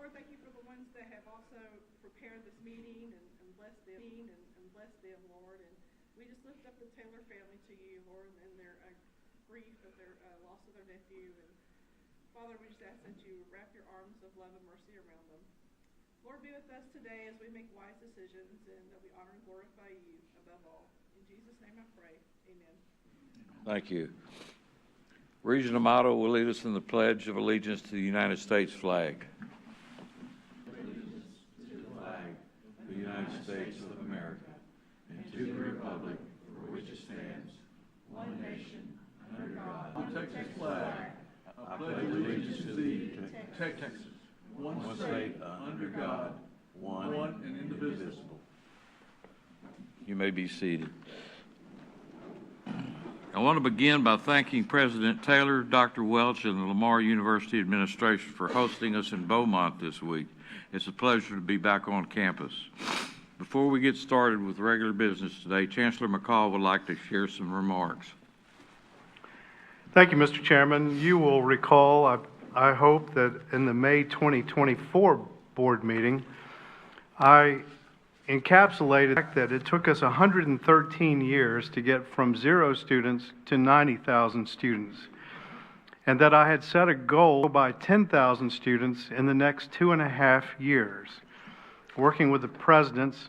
Lord, thank you for the ones that have also prepared this meeting and blessed them, Lord. And we just lift up the Taylor family to you, Lord, and their grief of their loss of their nephew. And Father, we just ask that you wrap your arms of love and mercy around them. Lord, be with us today as we make wise decisions and that we honor and glorify you above all. In Jesus' name I pray. Amen. Thank you. Regent Amato will lead us in the Pledge of Allegiance to the United States flag. Allegiance to the flag of the United States of America and to the republic for which it stands, one nation, under God. The Texas flag. I pledge allegiance to thee, Texas, one state, under God, one and indivisible. You may be seated. I want to begin by thanking President Taylor, Dr. Welch, and the Lamar University administration for hosting us in Beaumont this week. It's a pleasure to be back on campus. Before we get started with regular business today, Chancellor McCall would like to share some remarks. Thank you, Mr. Chairman. You will recall, I hope, that in the May 2024 board meeting, I encapsulated the fact that it took us 113 years to get from 0 students to 90,000 students, and that I had set a goal by 10,000 students in the next 2.5 years. Working with the presidents,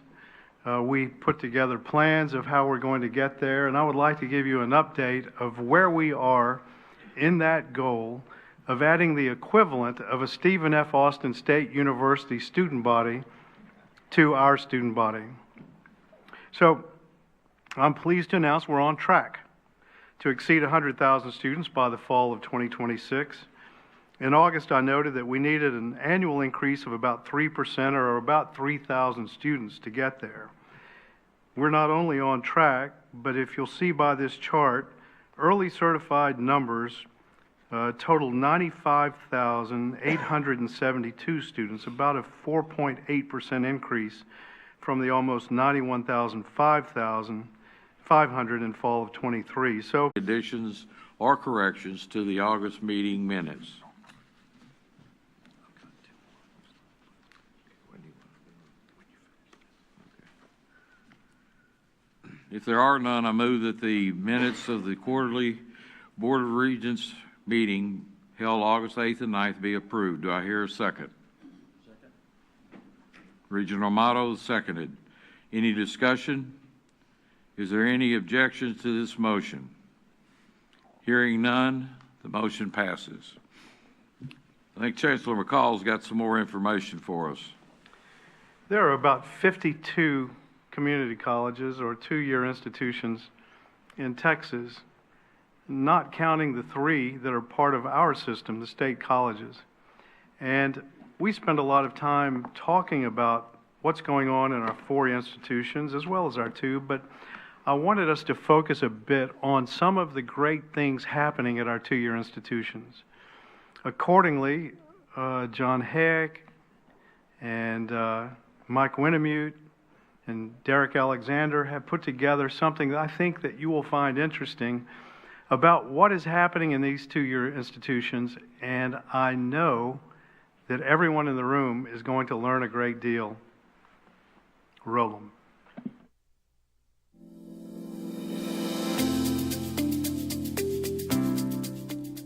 we put together plans of how we're going to get there, and I would like to give you an update of where we are in that goal of adding the equivalent of a Stephen F. Austin State University student body to our student body. So I'm pleased to announce we're on track to exceed 100,000 students by the fall of 2026. In August, I noted that we needed an annual increase of about 3% or about 3,000 students to get there. We're not only on track, but if you'll see by this chart, early certified numbers total 95,872 students, about a 4.8% increase from the almost 5,500 in fall of 23. So Additions or corrections to the August meeting minutes? If there are none, I move that the minutes of the quarterly Board of Regents meeting held August 8th and 9th be approved. Do I hear a second? Second. Regent Amato seconded. Any discussion? Is there any objections to this motion? Hearing none, the motion passes. I think Chancellor McCall's got some more information for us. there are about 52 community colleges or two-year institutions in Texas, not counting the 3 that are part of our system, the state colleges. And we spend a lot of time talking about what's going on in our 4 institutions as well as our 2, but I wanted us to focus a bit on some of the great things happening at our 2-year institutions. Accordingly, John Heck and Mike Winnemute and Derek Alexander have put together something that I think that you will find interesting about what is happening in these 2-year institutions, and I know that everyone in the room is going to learn a great deal. Roll them.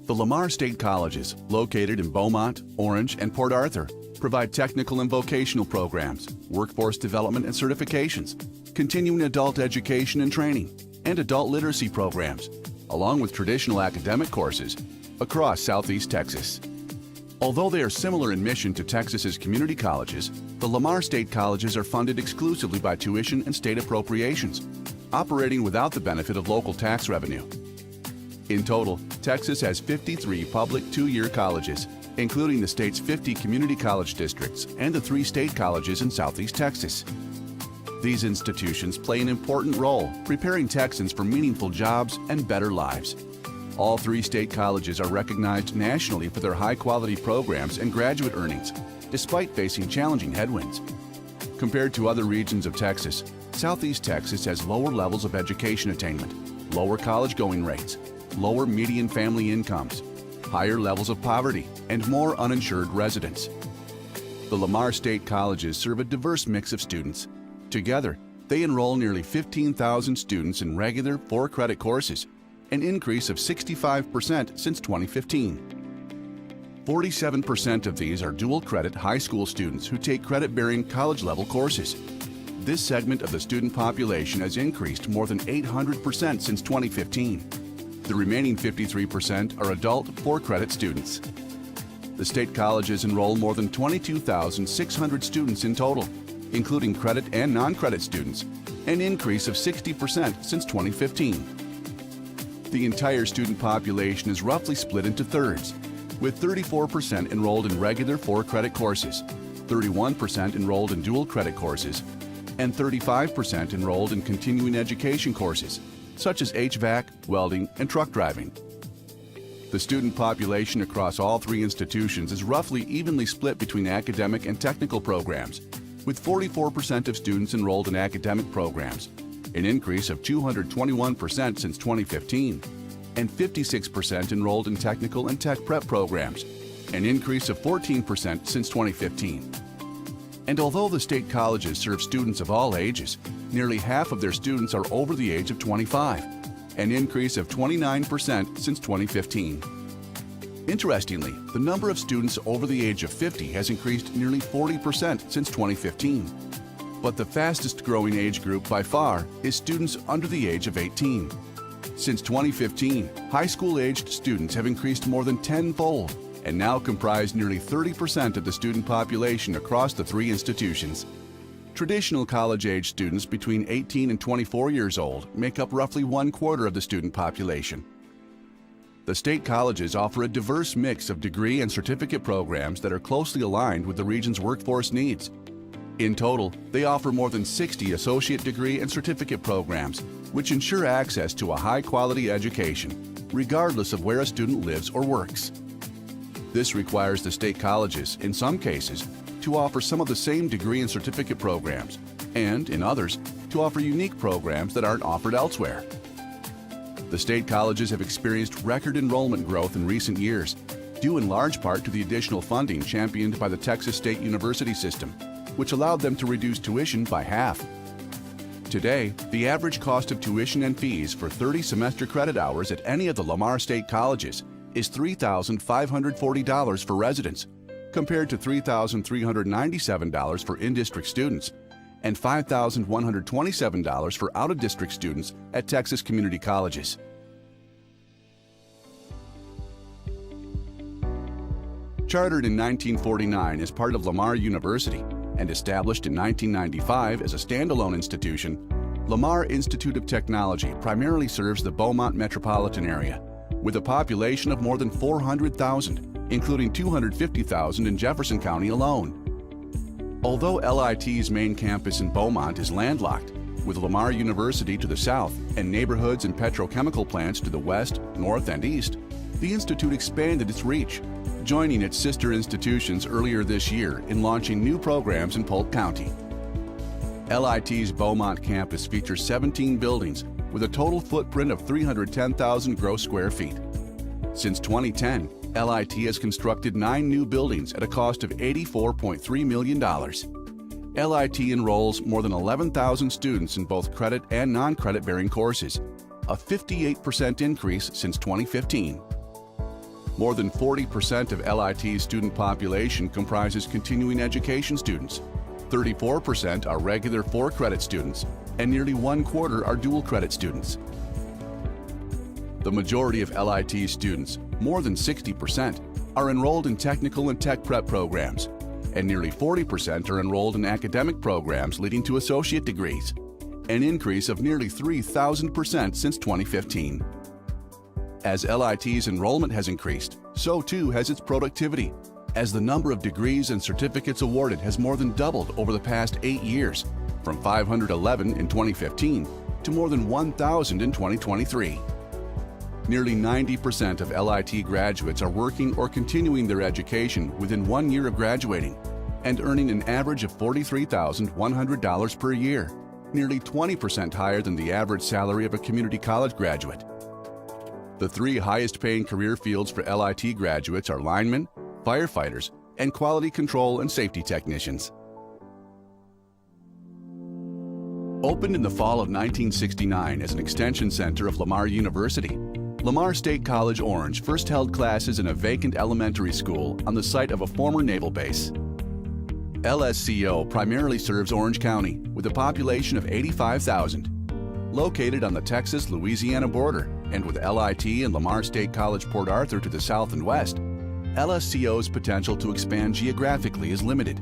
The Lamar State Colleges, located in Beaumont, Orange, and Port Arthur, provide technical and vocational programs, workforce development and certifications, continuing adult education and training, and adult literacy programs, along with traditional academic courses across Southeast Texas. Although they are similar in mission to Texas's community colleges, the Lamar State Colleges are funded exclusively by tuition and state appropriations, operating without the benefit of local tax revenue. In total, Texas has 53 public 2-year colleges, including the state's 50 community college districts and the 3 state colleges in Southeast Texas. These institutions play an important role preparing Texans for meaningful jobs and better lives. All 3 state colleges are recognized nationally for their high-quality programs and graduate earnings, despite facing challenging headwinds. Compared to other regions of Texas, Southeast Texas has lower levels of education attainment, lower college-going rates, lower median family incomes, higher levels of poverty, and more uninsured residents. The Lamar State Colleges serve a diverse mix of students. Together, they enroll nearly 15,000 students in regular 4-credit courses, an increase of 65% since 2015. 47% of these are dual-credit high school students who take credit-bearing college-level courses. This segment of the student population has increased more than 800% since 2015. The remaining 53% are adult 4-credit students. The state colleges enroll more than 22,600 students in total, including credit and non-credit students, an increase of 60% since 2015. The entire student population is roughly split into thirds, with 34% enrolled in regular 4-credit courses, 31% enrolled in dual credit courses, and 35% enrolled in continuing education courses, such as HVAC, welding, and truck driving. The student population across all 3 institutions is roughly evenly split between academic and technical programs, with 44% of students enrolled in academic programs, an increase of 221% since 2015, and 56% enrolled in technical and tech prep programs, an increase of 14% since 2015. And although the state colleges serve students of all ages, nearly half of their students are over the age of 25, an increase of 29% since 2015. Interestingly, the number of students over the age of 50 has increased nearly 40% since 2015. But the fastest growing age group by far is students under the age of 18. Since 2015, high school-aged students have increased more than tenfold and now comprise nearly 30% of the student population across the 3 institutions. Traditional college-age students between 18 and 24 years old make up roughly 1/4 of the student population. The state colleges offer a diverse mix of degree and certificate programs that are closely aligned with the region's workforce needs. In total, they offer more than 60 associate degree and certificate programs, which ensure access to a high-quality education, regardless of where a student lives or works. This requires the state colleges, in some cases, to offer some of the same degree and certificate programs, and, in others, to offer unique programs that aren't offered elsewhere. The state colleges have experienced record enrollment growth in recent years, due in large part to the additional funding championed by the Texas State University system, which allowed them to reduce tuition by half. Today, the average cost of tuition and fees for 30 semester credit hours at any of the Lamar State colleges is $3,540 for residents, compared to $3,397 for in-district students and $5,127 for out-of-district students at Texas community colleges. Chartered in 1949 as part of Lamar University and established in 1995 as a standalone institution, Lamar Institute of Technology primarily serves the Beaumont metropolitan area, with a population of more than 400,000, including 250,000 in Jefferson County alone. Although LIT's main campus in Beaumont is landlocked, with Lamar University to the south and neighborhoods and petrochemical plants to the west, north, and east, the institute expanded its reach, joining its sister institutions earlier this year in launching new programs in Polk County. LIT's Beaumont campus features 17 buildings with a total footprint of 310,000 gross square feet. Since 2010, LIT has constructed 9 new buildings at a cost of $84.3 million. LIT enrolls more than 11,000 students in both credit and non-credit bearing courses, a 58% increase since 2015. More than 40% of LIT's student population comprises continuing education students. 34% are regular 4-credit students, and nearly 1/4 are dual credit students. The majority of LIT students, more than 60%, are enrolled in technical and tech prep programs, and nearly 40% are enrolled in academic programs leading to associate degrees, an increase of nearly 3,000% since 2015. As LIT's enrollment has increased, so too has its productivity, as the number of degrees and certificates awarded has more than doubled over the past 8 years, from 511 in 2015 to more than 1,000 in 2023. Nearly 90% of LIT graduates are working or continuing their education within 1 year of graduating and earning an average of $43,100 per year, nearly 20% higher than the average salary of a community college graduate. The 3 highest paying career fields for LIT graduates are linemen, firefighters, and quality control and safety technicians. Opened in the fall of 1969 as an extension center of Lamar University, Lamar State College Orange first held classes in a vacant elementary school on the site of a former naval base. LSCO primarily serves Orange County with a population of 85,000. Located on the Texas-Louisiana border and with LIT and Lamar State College Port Arthur to the south and west, LSCO's potential to expand geographically is limited.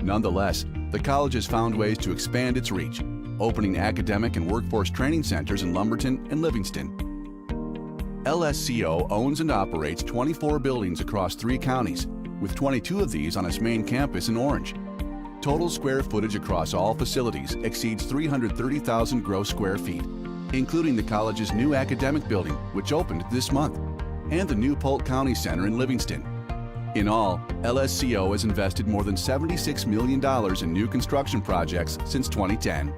Nonetheless, the college has found ways to expand its reach, opening academic and workforce training centers in Lumberton and Livingston. LSCO owns and operates 24 buildings across 3 counties, with 22 of these on its main campus in Orange. Total square footage across all facilities exceeds 330,000 gross square feet, including the college's new academic building, which opened this month, and the new Polk County Center in Livingston. In all, LSCO has invested more than $76 million in new construction projects since 2010.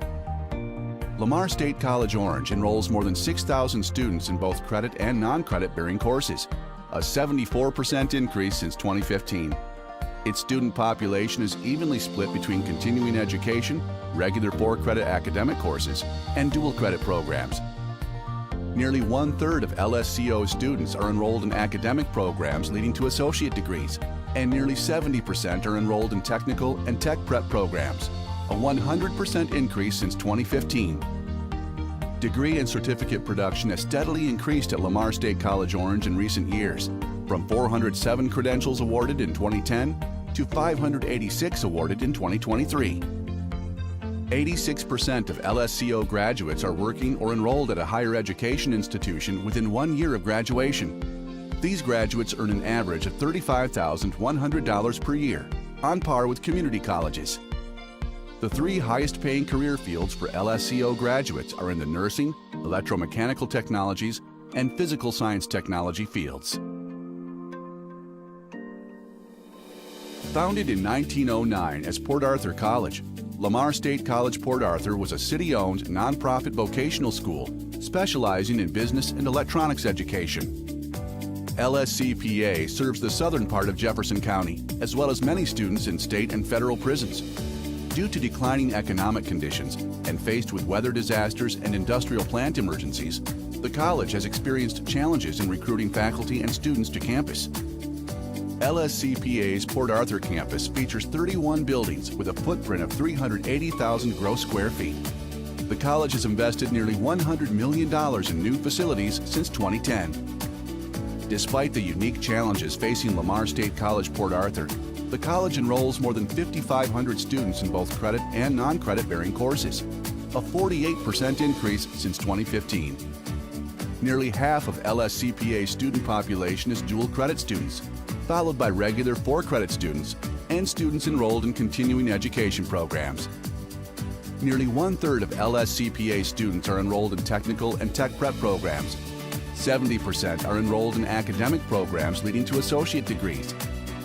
Lamar State College Orange enrolls more than 6,000 students in both credit and non-credit bearing courses, a 74% increase since 2015. Its student population is evenly split between continuing education, regular 4-credit academic courses, and dual credit programs. Nearly 1/3 of LSCO students are enrolled in academic programs leading to associate degrees, and nearly 70% are enrolled in technical and tech prep programs, a 100% increase since 2015. Degree and certificate production has steadily increased at Lamar State College Orange in recent years, from 407 credentials awarded in 2010 to 586 awarded in 2023. 86% of LSCO graduates are working or enrolled at a higher education institution within 1 year of graduation. These graduates earn an average of $35,100 per year, on par with community colleges. The 3 highest paying career fields for LSCO graduates are in the nursing, electromechanical technologies, and physical science technology fields. Founded in 1909 as Port Arthur College, Lamar State College Port Arthur was a city-owned, nonprofit vocational school specializing in business and electronics education. LSCPA serves the southern part of Jefferson County, as well as many students in state and federal prisons. Due to declining economic conditions and faced with weather disasters and industrial plant emergencies, the college has experienced challenges in recruiting faculty and students to campus. LSCPA's Port Arthur campus features 31 buildings with a footprint of 380,000 gross square feet. The college has invested nearly $100 million in new facilities since 2010. Despite the unique challenges facing Lamar State College Port Arthur, the college enrolls more than 5,500 students in both credit and non-credit bearing courses, a 48% increase since 2015. Nearly half of LSCPA's student population is dual credit students, followed by regular 4-credit students and students enrolled in continuing education programs. Nearly 1/3 of LSCPA students are enrolled in technical and tech prep programs. 70% are enrolled in academic programs leading to associate degrees,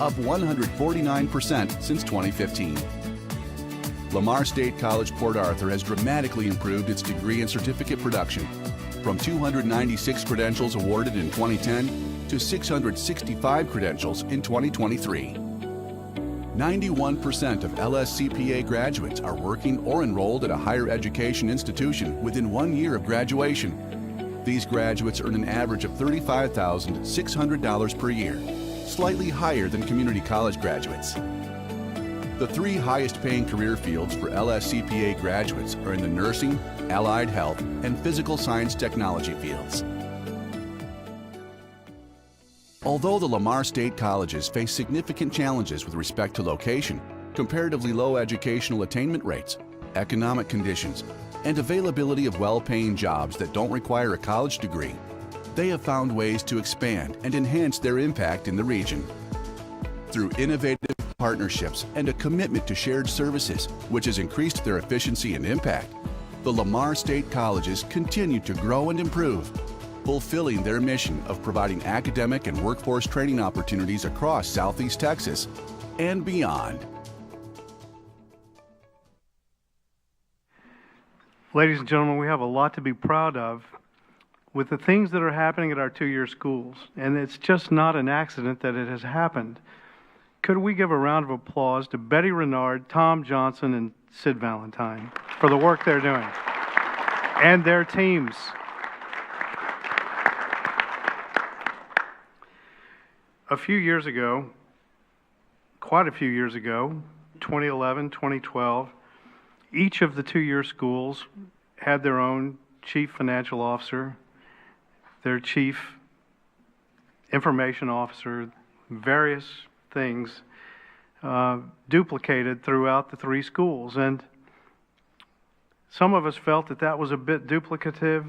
up 149% since 2015. Lamar State College Port Arthur has dramatically improved its degree and certificate production, from 296 credentials awarded in 2010 to 665 credentials in 2023. 91% of LSCPA graduates are working or enrolled at a higher education institution within 1 year of graduation. These graduates earn an average of $35,600 per year, slightly higher than community college graduates. The 3 highest paying career fields for LSCPA graduates are in the nursing, allied health, and physical science technology fields. Although the Lamar State colleges face significant challenges with respect to location, comparatively low educational attainment rates, economic conditions, and availability of well-paying jobs that don't require a college degree, they have found ways to expand and enhance their impact in the region. Through innovative partnerships and a commitment to shared services, which has increased their efficiency and impact, the Lamar State colleges continue to grow and improve, fulfilling their mission of providing academic and workforce training opportunities across Southeast Texas and beyond. Ladies and gentlemen, we have a lot to be proud of with the things that are happening at our 2-year schools, and it's just not an accident that it has happened. could we give a round of applause to Betty Renard, Tom Johnson, and Sid Valentine for the work they're doing and their teams. A few years ago, quite a few years ago, 2011, 2012, each of the two-year schools had their own chief financial officer, their chief information officer, various things duplicated throughout the three schools. And some of us felt that that was a bit duplicative,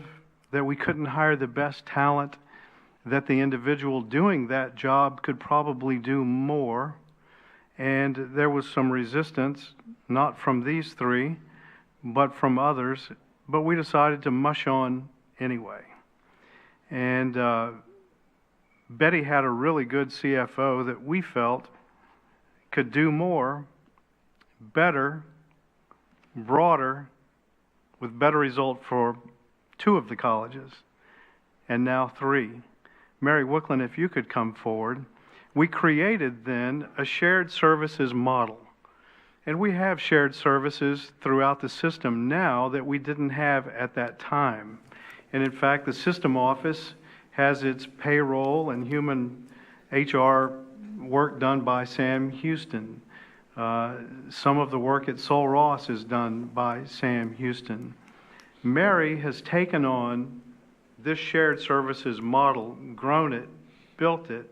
that we couldn't hire the best talent, that the individual doing that job could probably do more. And there was some resistance, not from these three, but from others. But we decided to mush on anyway. And Betty had a really good CFO that we felt could do more, better, broader, with better result for two of the colleges, and now three. Mary Wicklund, if you could come forward. We created then a shared services model. And we have shared services throughout the system now that we didn't have at that time. And in fact, the system office has its payroll and human HR work done by Sam Houston. Some of the work at Sol Ross is done by Sam Houston. Mary has taken on this shared services model, grown it, built it,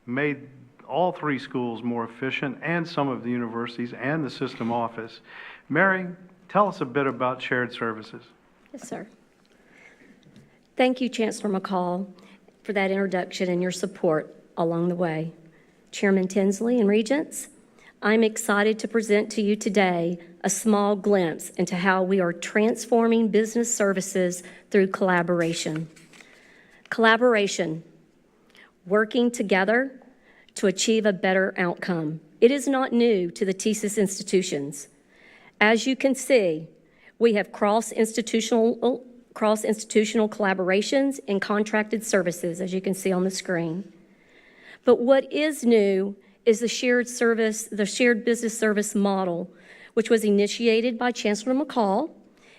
made all three schools more efficient, and some of the universities and the system office. Mary, tell us a bit about shared services. Yes, sir. Thank you, Chancellor McCall, for that introduction and your support along the way. Chairman Tinsley and Regents, I'm excited to present to you today a small glimpse into how we are transforming business services through collaboration. Collaboration, working together to achieve a better outcome. It is not new to the TSIS institutions. As you can see, we have cross-institutional collaborations and contracted services, as you can see on the screen. But what is new is the shared business service model, which was initiated by Chancellor McCall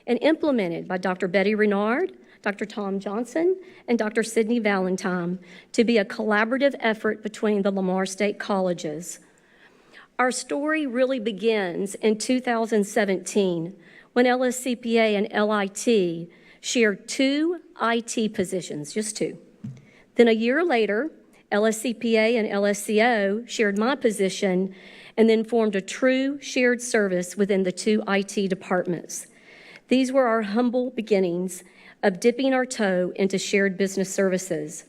and implemented by Dr. Betty Renard, Dr. Tom Johnson, and Dr. Sidney Valentine to be a collaborative effort between the Lamar State Colleges. Our story really begins in 2017 when LSCPA and LIT shared two IT positions, just two. Then a year later, LSCPA and LSCO shared my position and then formed a true shared service within the two IT departments. These were our humble beginnings of dipping our toe into shared business services.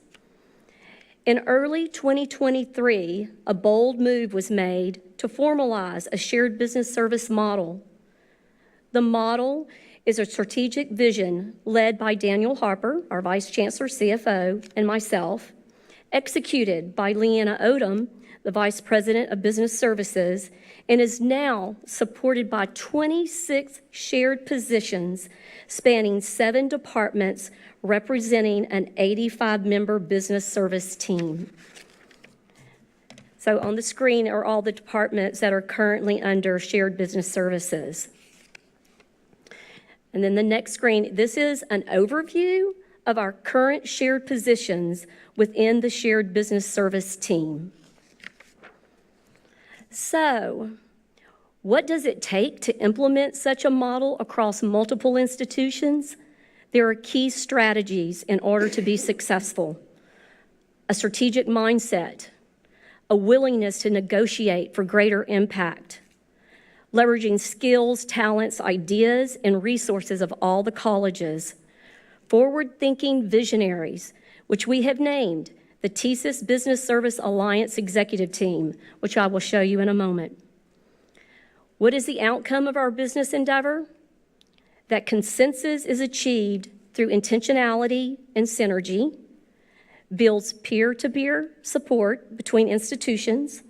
In early 2023, a bold move was made to formalize a shared business service model. The model is a strategic vision led by Daniel Harper, our Vice Chancellor, CFO, and myself, executed by Leanna Odom, the Vice President of Business Services, and is now supported by 26 shared positions spanning 7 departments representing an 85-member business service team. So on the screen are all the departments that are currently under shared business services. And then the next screen, this is an overview of our current shared positions within the shared business service team. So, what does it take to implement such a model across multiple institutions? There are key strategies in order to be successful. A strategic mindset, a willingness to negotiate for greater impact, leveraging skills, talents, ideas, and resources of all the colleges, forward-thinking visionaries, which we have named the TSIS Business Service Alliance Executive Team, which I will show you in a moment. What is the outcome of our business endeavor? That consensus is achieved through intentionality and synergy, builds peer-to-peer support between institutions,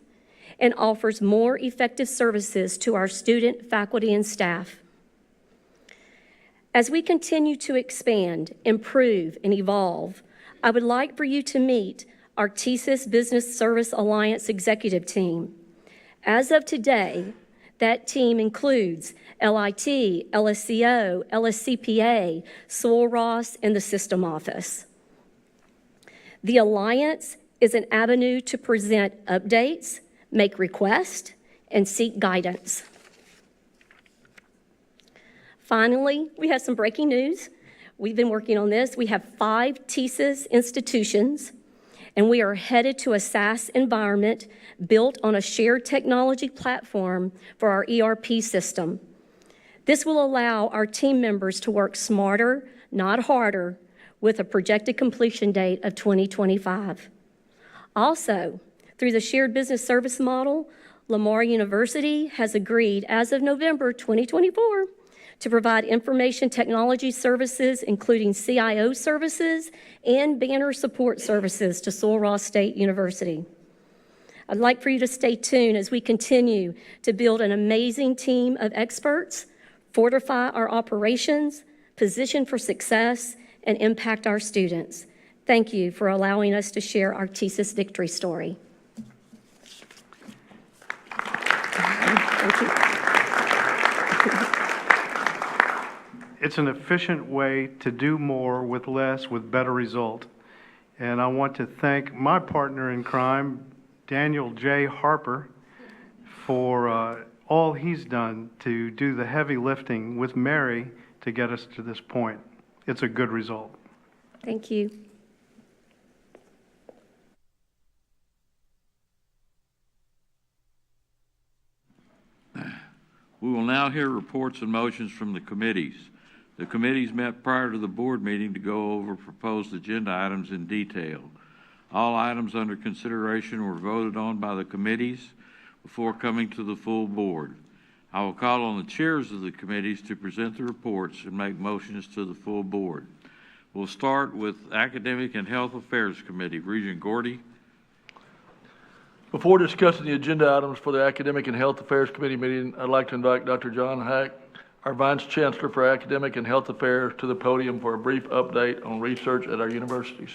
and offers more effective services to our student, faculty, and staff. As we continue to expand, improve, and evolve, I would like for you to meet our TSIS Business Service Alliance Executive Team. As of today, that team includes LIT, LSCO, LSCPA, Soil Ross, and the System Office. The Alliance is an avenue to present updates, make requests, and seek guidance. Finally, we have some breaking news. We've been working on this. We have 5 TSIS institutions, and we are headed to a SaaS environment built on a shared technology platform for our ERP system. This will allow our team members to work smarter, not harder, with a projected completion date of 2025. Also, through the shared business service model, Lamar University has agreed as of November 2024 to provide information technology services, including CIO services and banner support services to Sul Ross State University. I'd like for you to stay tuned as we continue to build an amazing team of experts, fortify our operations, position for success, and impact our students. Thank you for allowing us to share our TSIS victory story. Thank you. It's an efficient way to do more with less, with better result. And I want to thank my partner in crime, Daniel J. Harper, for all he's done to do the heavy lifting with Mary to get us to this point. It's a good result. Thank you. We will now hear reports and motions from the committees. The committees met prior to the board meeting to go over proposed agenda items in detail. All items under consideration were voted on by the committees before coming to the full board. I will call on the chairs of the committees to present the reports and make motions to the full board. We'll start with Academic and Health Affairs Committee. Regent Gordy. Before discussing the agenda items for the Academic and Health Affairs Committee meeting, I'd like to invite Dr. John Hack, our Vice Chancellor for Academic and Health Affairs, to the podium for a brief update on research at our universities.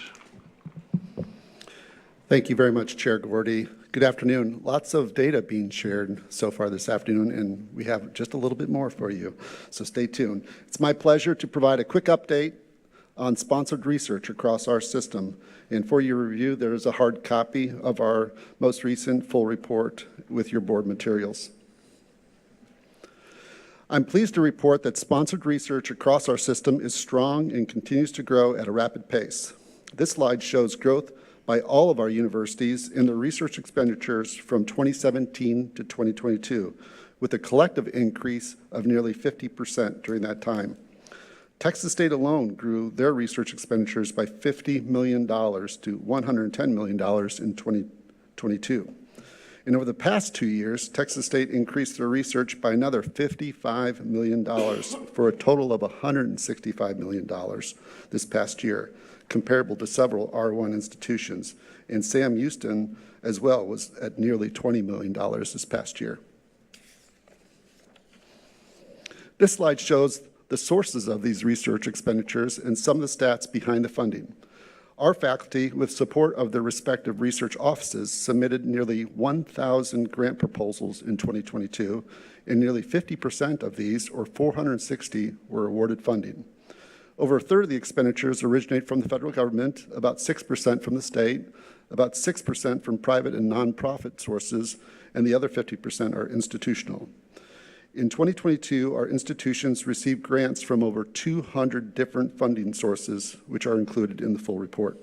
Thank you very much, Chair Gordy. Good afternoon. Lots of data being shared so far this afternoon, and we have just a little bit more for you, so stay tuned. It's my pleasure to provide a quick update on sponsored research across our system. And for your review, there is a hard copy of our most recent full report with your board materials. I'm pleased to report that sponsored research across our system is strong and continues to grow at a rapid pace. This slide shows growth by all of our universities in their research expenditures from 2017 to 2022, with a collective increase of nearly 50% during that time. Texas State alone grew their research expenditures by $50 million to $110 million in 2022. And over the past 2 years, Texas State increased their research by another $55 million for a total of $165 million this past year, comparable to several R1 institutions. And Sam Houston as well was at nearly $20 million this past year. This slide shows the sources of these research expenditures and some of the stats behind the funding. Our faculty, with support of their respective research offices, submitted nearly 1,000 grant proposals in 2022, and nearly 50% of these, or 460, were awarded funding. Over a third of the expenditures originate from the federal government, about 6% from the state, about 6% from private and nonprofit sources, and the other 50% are institutional. In 2022, our institutions received grants from over 200 different funding sources, which are included in the full report.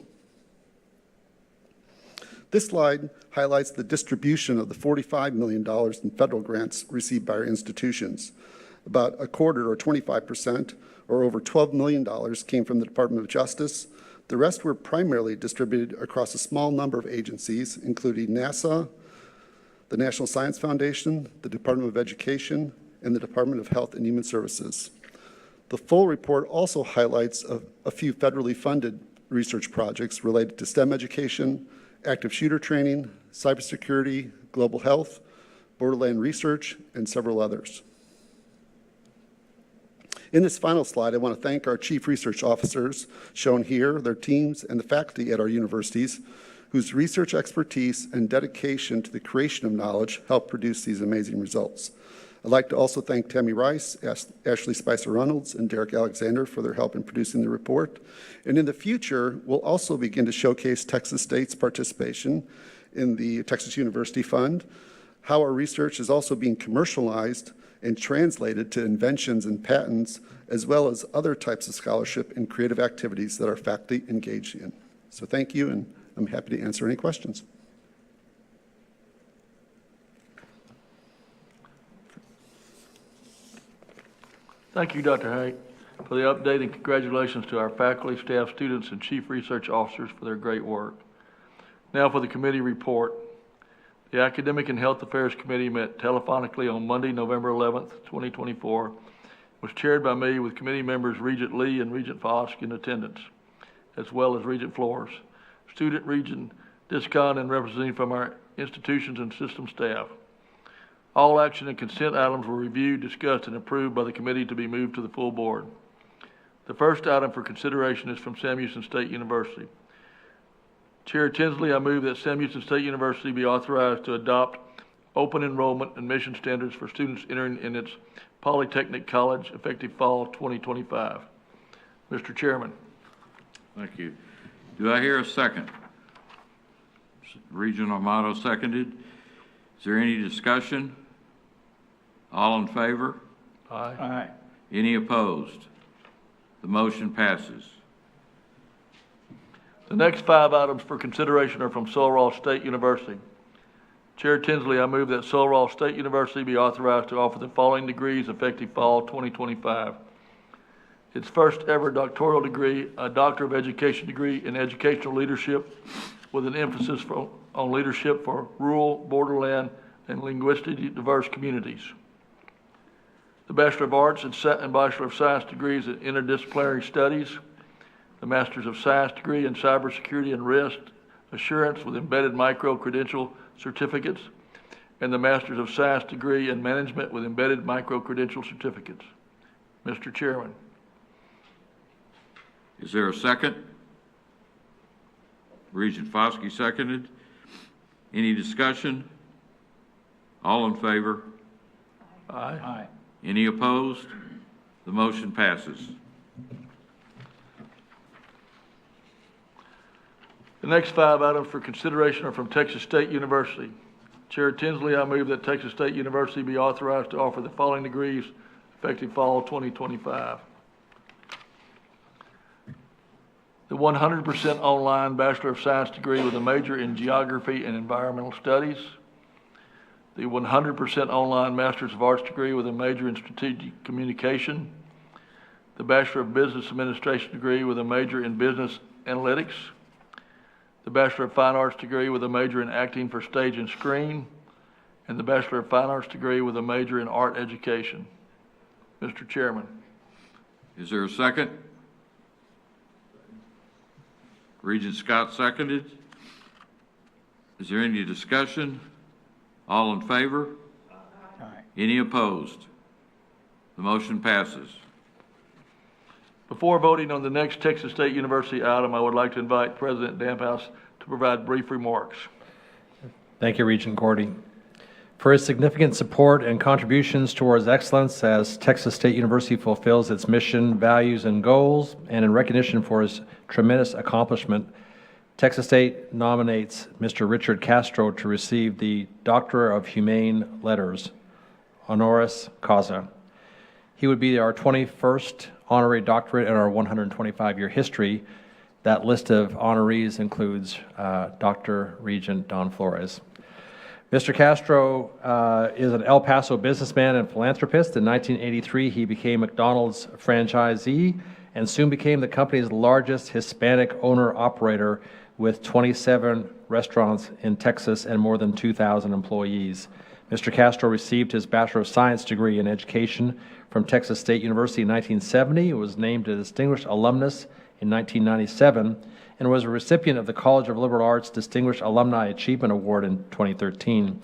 This slide highlights the distribution of the $45 million in federal grants received by our institutions. About a quarter, or 25%, or over $12 million came from the Department of Justice. The rest were primarily distributed across a small number of agencies, including NASA, the National Science Foundation, the Department of Education, and the Department of Health and Human Services. The full report also highlights a few federally funded research projects related to STEM education, active shooter training, cybersecurity, global health, borderland research, and several others. In this final slide, I want to thank our chief research officers, shown here, their teams, and the faculty at our universities, whose research expertise and dedication to the creation of knowledge help produce these amazing results. I'd like to also thank Tammy Rice, Ashley Spicer-Reynolds, and Derek Alexander for their help in producing the report. And in the future, we'll also begin to showcase Texas State's participation in the Texas University Fund, how our research is also being commercialized and translated to inventions and patents, as well as other types of scholarship and creative activities that our faculty engage in. So thank you, and I'm happy to answer any questions. Thank you, Dr. Hake, for the update, and congratulations to our faculty, staff, students, and chief research officers for their great work. Now for the committee report. The Academic and Health Affairs Committee met telephonically on Monday, November 11th, 2024. It was chaired by me with committee members Regent Lee and Regent Fosk in attendance, as well as Regent Flores, student Regent Discon, and representatives from our institutions and system staff. All action and consent items were reviewed, discussed, and approved by the committee to be moved to the full board. The first item for consideration is from Sam Houston State University. Chair Tinsley, I move that Sam Houston State University be authorized to adopt open enrollment admission standards for students entering in its Polytechnic College effective fall 2025. Mr. Chairman. Thank you. Do I hear a second? Regent Amato seconded. Is there any discussion? All in favor? Aye. Aye. Any opposed? The motion passes. The next 5 items for consideration are from Sul Ross State University. Chair Tinsley, I move that Sul Ross State University be authorized to offer the following degrees effective fall 2025. Its first ever doctoral degree, a Doctor of Education degree in Educational Leadership with an emphasis on leadership for rural, borderland, and linguistically diverse communities. The Bachelor of Arts and Bachelor of Science degrees in Interdisciplinary Studies, the Master's of Science degree in Cybersecurity and Risk Assurance with Embedded Micro-Credential Certificates, and the Master's of Science degree in Management with Embedded Micro-Credential Certificates. Mr. Chairman. Is there a second? Regent Foskey seconded. Any discussion? All in favor? Aye. Aye. Any opposed? The motion passes. The next 5 items for consideration are from Texas State University. Chair Tinsley, I move that Texas State University be authorized to offer the following degrees effective fall 2025. The 100% online Bachelor of Science degree with a major in Geography and Environmental Studies. The 100% online Master's of Arts degree with a major in Strategic Communication. The Bachelor of Business Administration degree with a major in Business Analytics. The Bachelor of Fine Arts degree with a major in Acting for Stage and Screen. And the Bachelor of Fine Arts degree with a major in Art Education. Mr. Chairman. Is there a second? Regent Scott seconded. Is there any discussion? All in favor? Aye. Any opposed? The motion passes. Before voting on the next Texas State University item, I would like to invite President Damphouse to provide brief remarks. Thank you, Regent Gordy, for his significant support and contributions towards excellence as Texas State University fulfills its mission, values, and goals, and in recognition for his tremendous accomplishment, Texas State nominates Mr. Richard Castro to receive the Doctor of Humane Letters, honoris causa. He would be our 21st honorary doctorate in our 125-year history. That list of honorees includes Dr. Regent Don Flores. Mr. Castro is an El Paso businessman and philanthropist. In 1983, he became McDonald's franchisee and soon became the company's largest Hispanic owner-operator with 27 restaurants in Texas and more than 2,000 employees. Mr. Castro received his Bachelor of Science degree in Education from Texas State University in 1970. He was named a Distinguished Alumnus in 1997 and was a recipient of the College of Liberal Arts Distinguished Alumni Achievement Award in 2013.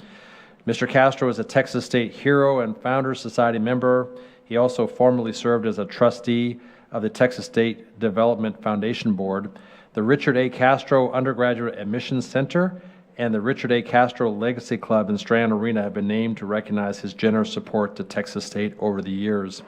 Mr. Castro is a Texas State Hero and Founders Society member. He also formerly served as a trustee of the Texas State Development Foundation Board, the Richard A. Castro Undergraduate Admissions Center, and the Richard A. Castro Legacy Club in Strand Arena have been named to recognize his generous support to Texas State over the years.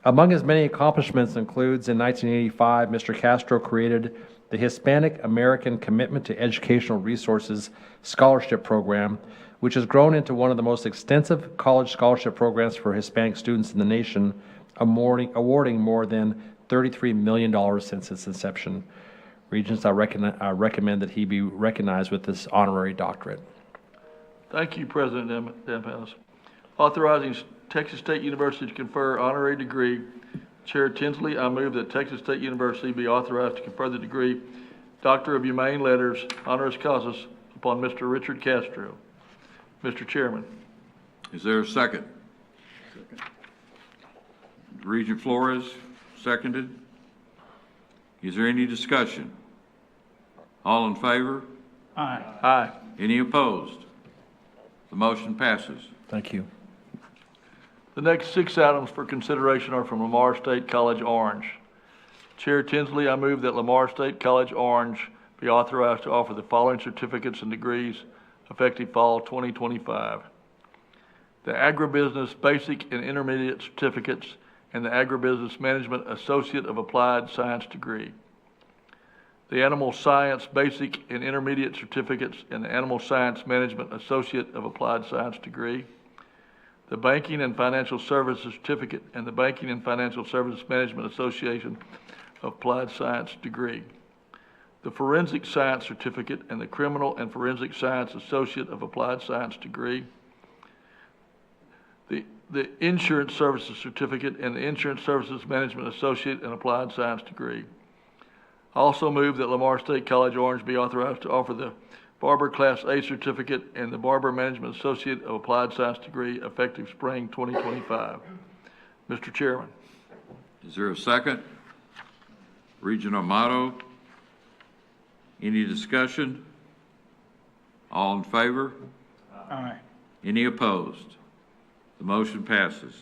Among his many accomplishments includes in 1985, Mr. Castro created the Hispanic American Commitment to Educational Resources Scholarship Program, which has grown into one of the most extensive college scholarship programs for Hispanic students in the nation, awarding more than $33 million since its inception. Regents, I recommend that he be recognized with this honorary doctorate. Thank you, President Demhouse. Authorizing Texas State University to confer honorary degree. Chair Tinsley, I move that Texas State University be authorized to confer the degree Doctor of Humane Letters, honoris causa, upon Mr. Richard Castro. Mr. Chairman. Is there a second? Regent Flores, seconded. Is there any discussion? All in favor? Aye. Aye. Any opposed? The motion passes. Thank you. The next 6 items for consideration are from Lamar State College Orange. Chair Tinsley, I move that Lamar State College Orange be authorized to offer the following certificates and degrees effective fall 2025. The Agribusiness Basic and Intermediate Certificates and the Agribusiness Management Associate of Applied Science degree. The Animal Science Basic and Intermediate Certificates and the Animal Science Management Associate of Applied Science degree. The Banking and Financial Services Certificate and the Banking and Financial Services Management Association of Applied Science degree. The Forensic Science Certificate and the Criminal and Forensic Science Associate of Applied Science degree. The Insurance Services Certificate and the Insurance Services Management Associate and Applied Science degree. I also move that Lamar State College Orange be authorized to offer the Barber Class A Certificate and the Barber Management Associate of Applied Science degree effective spring 2025. Mr. Chairman. Is there a second? Regent Amato. Any discussion? All in favor? Aye. Any opposed? The motion passes.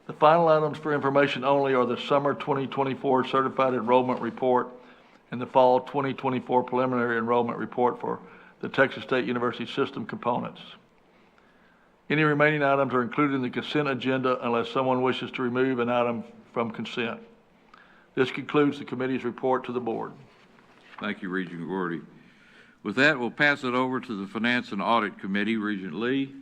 The final items for information only are the summer 2024 certified enrollment report and the fall 2024 preliminary enrollment report for the Texas State University system components. Any remaining items are included in the consent agenda unless someone wishes to remove an item from consent. This concludes the committee's report to the board. Thank you, Regent Gordy. With that, we'll pass it over to the Finance and Audit Committee. Regent Lee.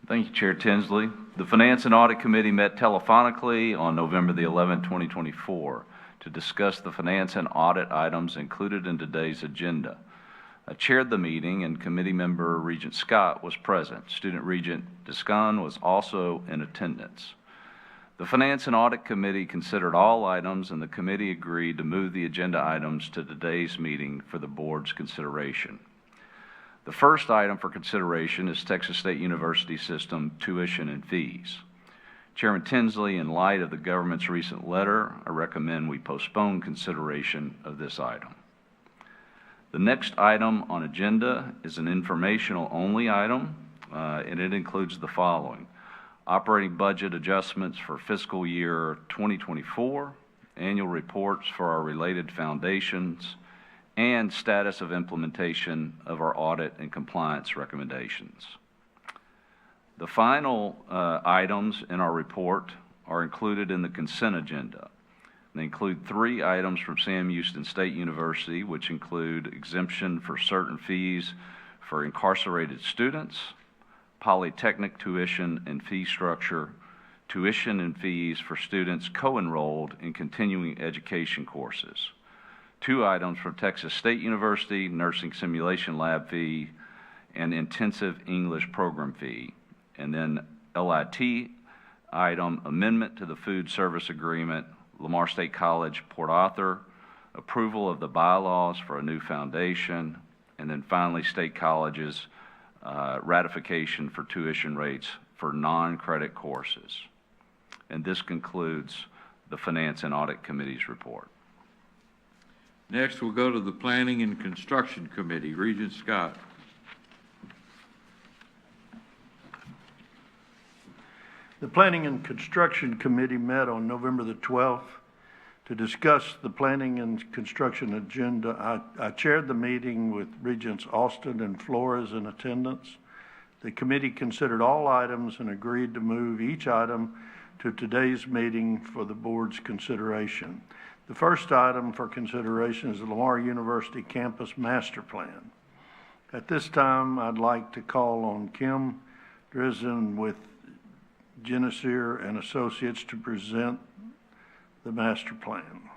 Thank you, Chair Tinsley. The Finance and Audit Committee met telephonically on November the 11th, 2024 to discuss the finance and audit items included in today's agenda. I chaired the meeting and committee member Regent Scott was present. Student Regent Descon was also in attendance. The Finance and Audit Committee considered all items and the committee agreed to move the agenda items to today's meeting for the board's consideration. The first item for consideration is Texas State University System tuition and fees. Chairman Tinsley, in light of the government's recent letter, I recommend we postpone consideration of this item. The next item on agenda is an informational-only item, and it includes the following: operating budget adjustments for fiscal year 2024, annual reports for our related foundations, and status of implementation of our audit and compliance recommendations. The final items in our report are included in the consent agenda. They include 3 items from Sam Houston State University, which include exemption for certain fees for incarcerated students, polytechnic tuition and fee structure, tuition and fees for students co-enrolled in continuing education courses. 2 items from Texas State University, nursing simulation lab fee and intensive English program fee. And then LIT item, amendment to the food service agreement, Lamar State College, Port Arthur, approval of the bylaws for a new foundation, and then finally State College's ratification for tuition rates for non-credit courses. And this concludes the Finance and Audit Committee's report. Next, we'll go to the Planning and Construction Committee. Regent Scott. The Planning and Construction Committee met on November the 12th to discuss the planning and construction agenda. I chaired the meeting with Regents Austin and Flores in attendance. The committee considered all items and agreed to move each item to today's meeting for the board's consideration. The first item for consideration is the Lamar University Campus Master Plan. At this time, I'd like to call on Kim Drizzen with Genesir and Associates to present the master plan.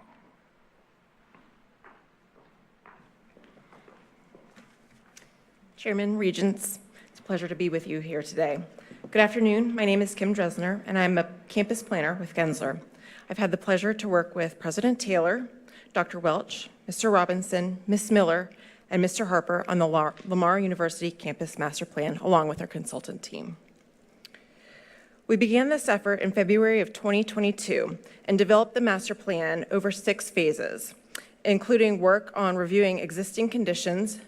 Chairman, Regents, it's a pleasure to be with you here today. Good afternoon. My name is Kim Dresner, and I'm a campus planner with Gensler. I've had the pleasure to work with President Taylor, Dr. Welch, Mr. Robinson, Ms. Miller, and Mr. Harper on the Lamar University Campus Master Plan, along with our consultant team. We began this effort in February of 2022 and developed the master plan over 6 phases, including work on reviewing existing conditions,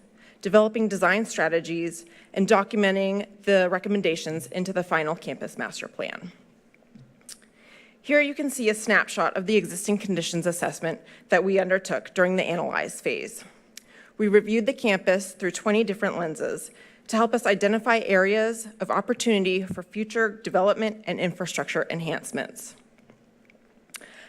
developing design strategies, and documenting the recommendations into the final campus master plan. Here you can see a snapshot of the existing conditions assessment that we undertook during the analyze phase. We reviewed the campus through 20 different lenses to help us identify areas of opportunity for future development and infrastructure enhancements.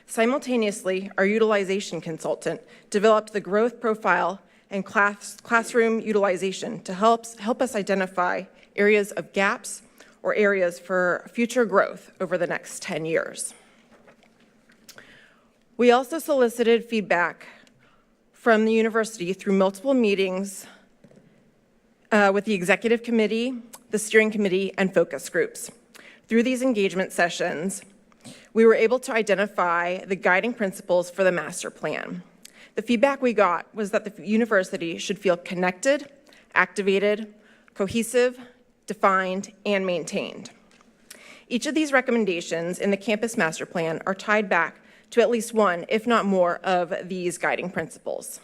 Simultaneously, our utilization consultant developed the growth profile and classroom utilization to help us identify areas of gaps or areas for future growth over the next 10 years. We also solicited feedback from the university through multiple meetings with the executive committee, the steering committee, and focus groups. Through these engagement sessions, we were able to identify the guiding principles for the master plan. The feedback we got was that the university should feel connected, activated, cohesive, defined, and maintained. Each of these recommendations in the campus master plan are tied back to at least one, if not more, of these guiding principles.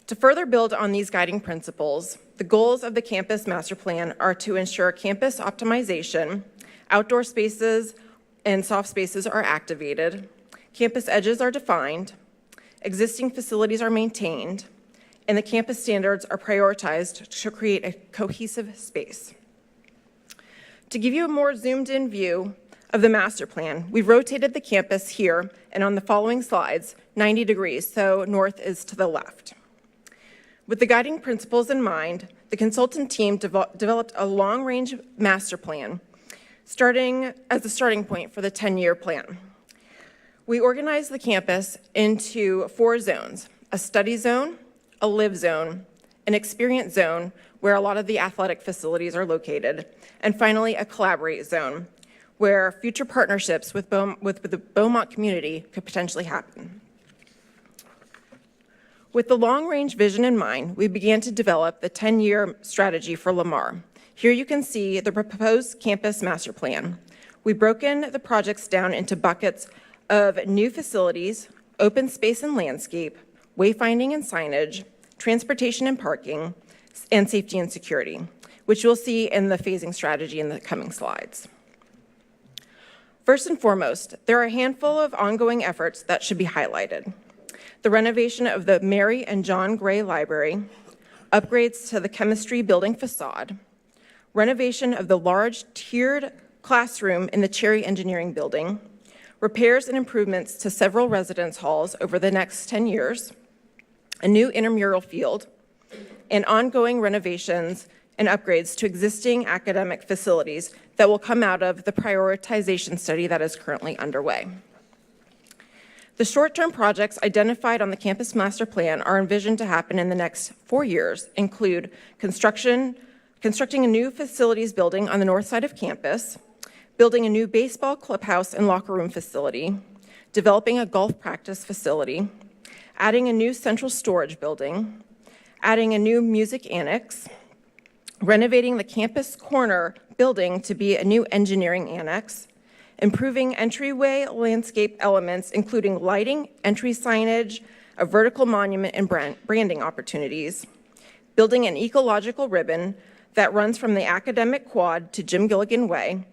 To further build on these guiding principles, the goals of the campus master plan are to ensure campus optimization, outdoor spaces and soft spaces are activated, campus edges are defined, existing facilities are maintained, and the campus standards are prioritized to create a cohesive space. To give you a more zoomed-in view of the master plan, we've rotated the campus here and on the following slides 90 degrees, so north is to the left. With the guiding principles in mind, the consultant team developed a long-range master plan, starting as the starting point for the 10-year plan. We organized the campus into 4 zones: a study zone, a live zone, an experience zone where a lot of the athletic facilities are located, and finally a collaborate zone where future partnerships with the Beaumont community could potentially happen. With the long-range vision in mind, we began to develop the 10-year strategy for Lamar. Here you can see the proposed campus master plan. We've broken the projects down into buckets of new facilities, open space and landscape, wayfinding and signage, transportation and parking, and safety and security, which you'll see in the phasing strategy in the coming slides. First and foremost, there are a handful of ongoing efforts that should be highlighted. The renovation of the Mary and John Gray Library, upgrades to the chemistry building facade, renovation of the large tiered classroom in the Cherry Engineering Building, repairs and improvements to several residence halls over the next 10 years, a new intramural field, and ongoing renovations and upgrades to existing academic facilities that will come out of the prioritization study that is currently underway. The short-term projects identified on the campus master plan are envisioned to happen in the next 4 years, include constructing a new facilities building on the north side of campus, building a new baseball clubhouse and locker room facility, developing a golf practice facility, adding a new central storage building, adding a new music annex, renovating the campus corner building to be a new engineering annex, improving entryway landscape elements, including lighting, entry signage, a vertical monument, and branding opportunities, building an ecological ribbon that runs from the academic quad to Jim Gilligan Way,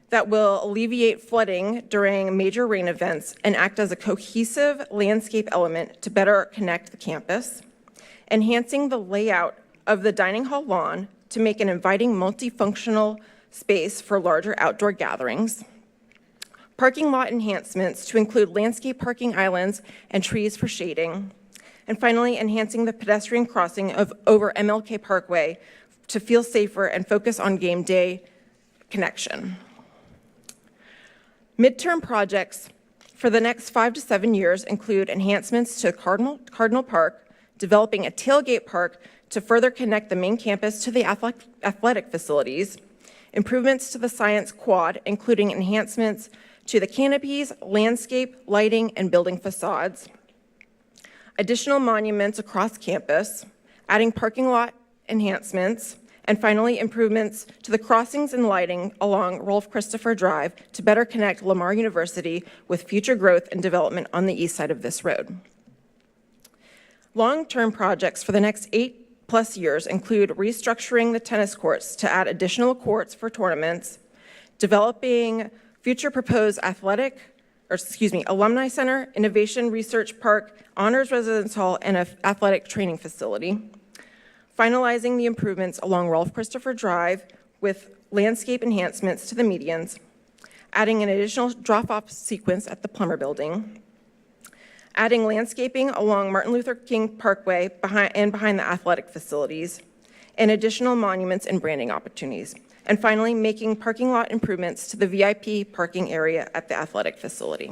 that will alleviate flooding during major rain events and act as a cohesive landscape element to better connect the campus, enhancing the layout of the dining hall lawn to make an inviting multifunctional space for larger outdoor gatherings, parking lot enhancements to include landscape parking islands and trees for shading, and finally, enhancing the pedestrian crossing over MLK Parkway to feel safer and focus on game day connection. Midterm projects for the next 5 to 7 years include enhancements to Cardinal Park, developing a tailgate park to further connect the main campus to the athletic facilities, improvements to the science quad, including enhancements to the canopies, landscape, lighting, and building facades, additional monuments across campus, adding parking lot enhancements, and finally, improvements to the crossings and lighting along Rolf Christopher Drive to better connect Lamar University with future growth and development on the east side of this road. Long-term projects for the next 8+ years include restructuring the tennis courts to add additional courts for tournaments, developing future proposed alumni center, innovation research park, honors residence hall, and an athletic training facility, finalizing the improvements along Rolf Christopher Drive with landscape enhancements to the medians, adding an additional drop-off sequence at the Plummer Building, adding landscaping along Martin Luther King Parkway behind the athletic facilities, and additional monuments and branding opportunities, and finally, making parking lot improvements to the VIP parking area at the athletic facility.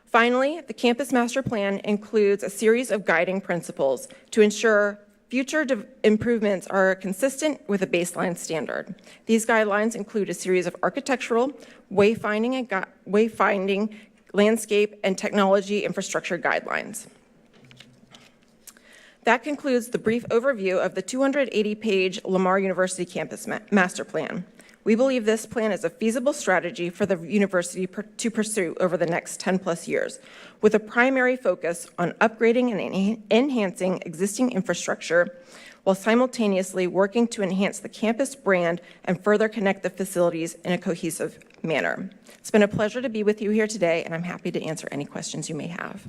Finally, the campus master plan includes a series of guiding principles to ensure future improvements are consistent with a baseline standard. These guidelines include a series of architectural, wayfinding, landscape, and technology infrastructure guidelines. That concludes the brief overview of the 280-page Lamar University campus master plan. We believe this plan is a feasible strategy for the university to pursue over the next 10+ years, with a primary focus on upgrading and enhancing existing infrastructure while simultaneously working to enhance the campus brand and further connect the facilities in a cohesive manner. It's been a pleasure to be with you here today, and I'm happy to answer any questions you may have.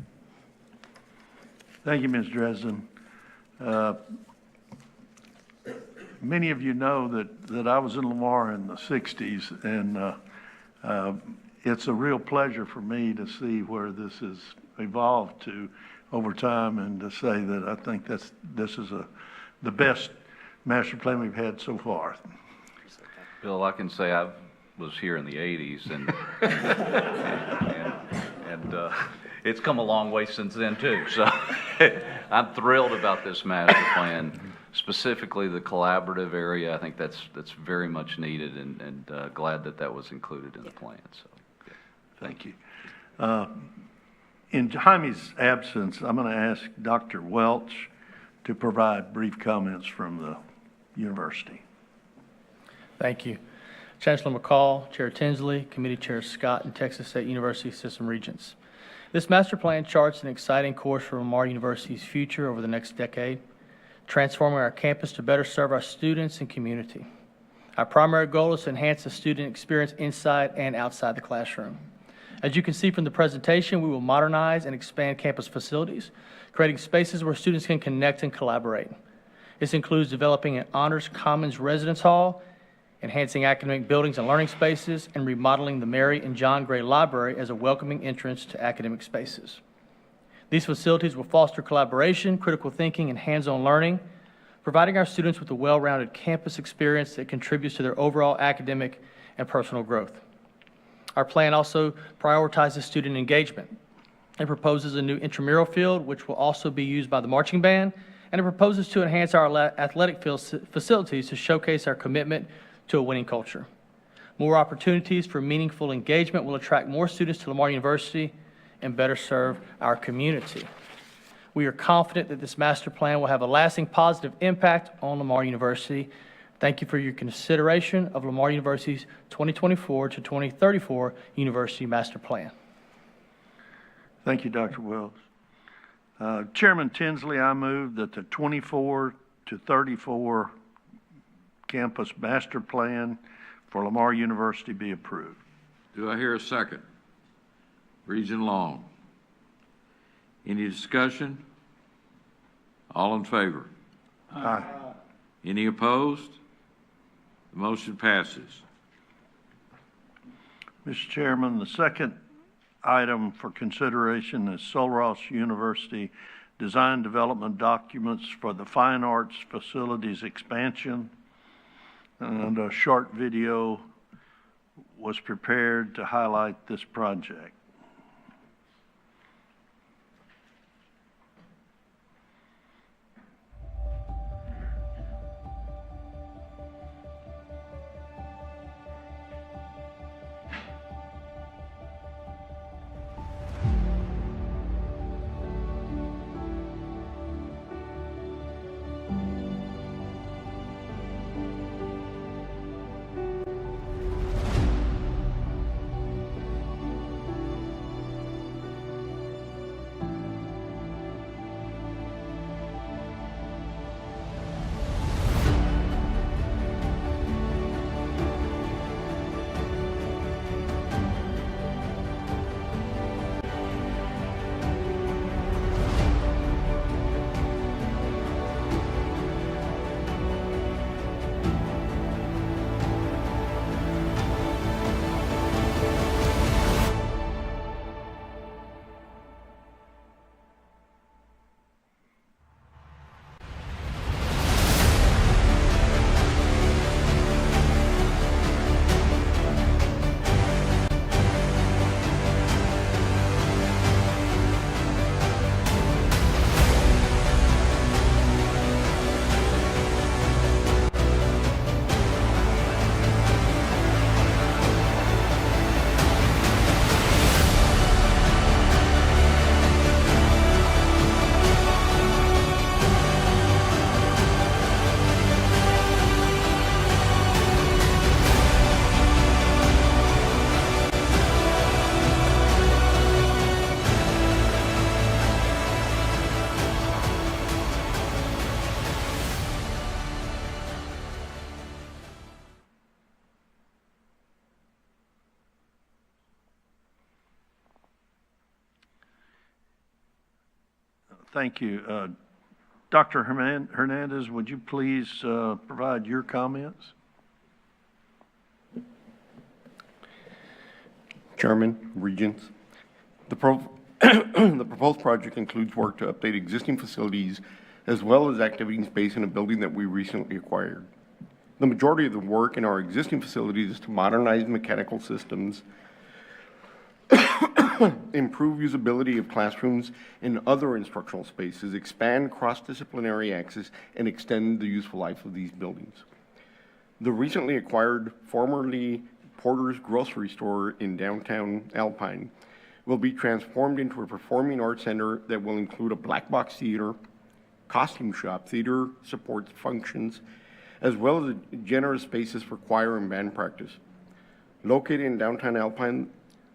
Thank you, Ms. Dresden. Many of you know that I was in Lamar in the 60s, and it's a real pleasure for me to see where this has evolved to over time, and to say that I think this is the best master plan we've had so far. Bill, I can say I was here in the 80s, and it's come a long way since then too. So I'm thrilled about this master plan, specifically the collaborative area. I think that's very much needed, and glad that was included in the plan. So, yeah. Thank you. In Jaime's absence, I'm going to ask Dr. Welch to provide brief comments from the university. Thank you. Chancellor McCall, Chair Tinsley, Committee Chair Scott, and Texas State University System Regents. This master plan charts an exciting course for Lamar University's future over the next decade, transforming our campus to better serve our students and community. Our primary goal is to enhance the student experience inside and outside the classroom. As you can see from the presentation, we will modernize and expand campus facilities, creating spaces where students can connect and collaborate. This includes developing an Honors Commons residence hall, enhancing academic buildings and learning spaces, and remodeling the Mary and John Gray Library as a welcoming entrance to academic spaces. These facilities will foster collaboration, critical thinking, and hands-on learning, providing our students with a well-rounded campus experience that contributes to their overall academic and personal growth. Our plan also prioritizes student engagement. It proposes a new intramural field, which will also be used by the marching band, and it proposes to enhance our athletic facilities to showcase our commitment to a winning culture. More opportunities for meaningful engagement will attract more students to Lamar University and better serve our community. We are confident that this master plan will have a lasting positive impact on Lamar University. Thank you for your consideration of Lamar University's 2024 to 2034 University Master Plan. Thank you, Dr. Wells. Chairman Tinsley, I move that the 24 to 34 campus master plan for Lamar University be approved. Do I hear a second? Regent Long. Any discussion? All in favor? Aye. Any opposed? The motion passes. Mr. Chairman, the second item for consideration is Sul Ross University design development documents for the fine arts facilities expansion. And a short video was prepared to highlight this project. Thank you. Dr. Hernandez, would you please provide your comments? Chairman, Regents, the proposed project includes work to update existing facilities as well as activity space in a building that we recently acquired. The majority of the work in our existing facilities is to modernize mechanical systems, improve usability of classrooms and other instructional spaces, expand cross-disciplinary access, and extend the useful life of these buildings. The recently acquired, formerly Porter's grocery store in downtown Alpine will be transformed into a performing arts center that will include a black box theater, costume shop, theater support functions, as well as generous spaces for choir and band practice. Located in downtown Alpine,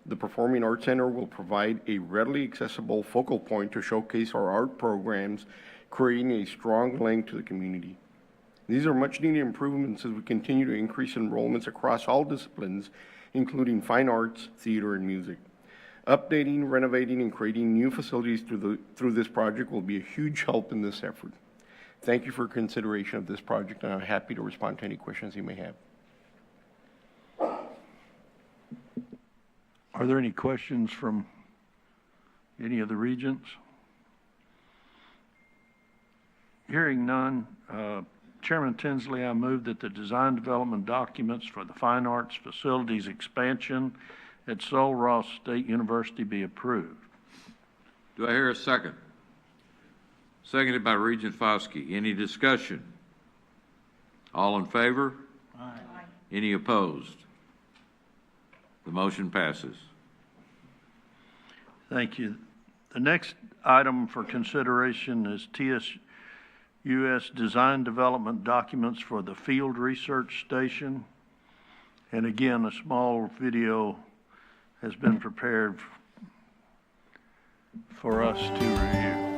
the Performing Arts Center will provide a readily accessible focal point to showcase our art programs, creating a strong link to the community. These are much needed improvements as we continue to increase enrollments across all disciplines, including fine arts, theater, and music. Updating, renovating, and creating new facilities through this project will be a huge help in this effort. Thank you for consideration of this project, and I'm happy to respond to any questions you may have. Are there any questions from any of the regents? Hearing none, Chairman Tinsley, I move that the design development documents for the fine arts facilities expansion at Sul Ross State University be approved. Do I hear a second? Seconded by Regent Foskey. Any discussion? All in favor? Aye. Any opposed? The motion passes. Thank you. The next item for consideration is TSUS design development documents for the field research station. And again, a small video has been prepared for us to review.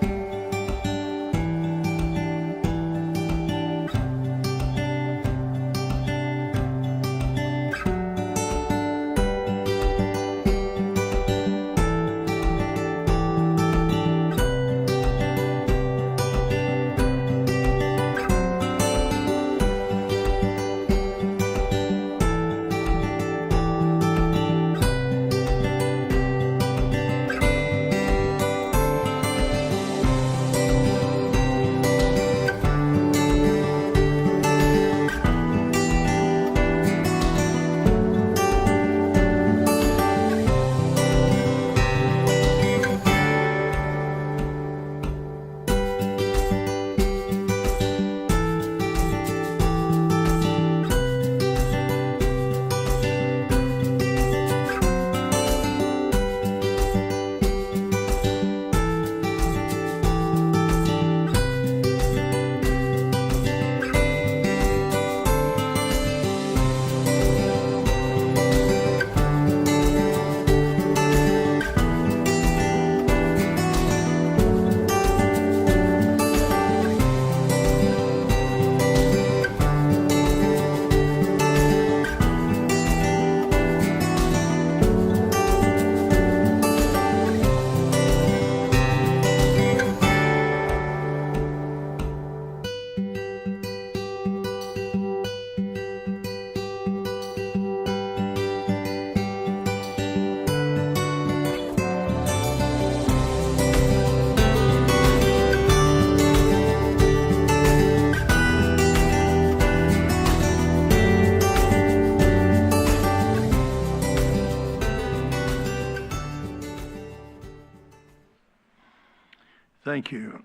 Thank you.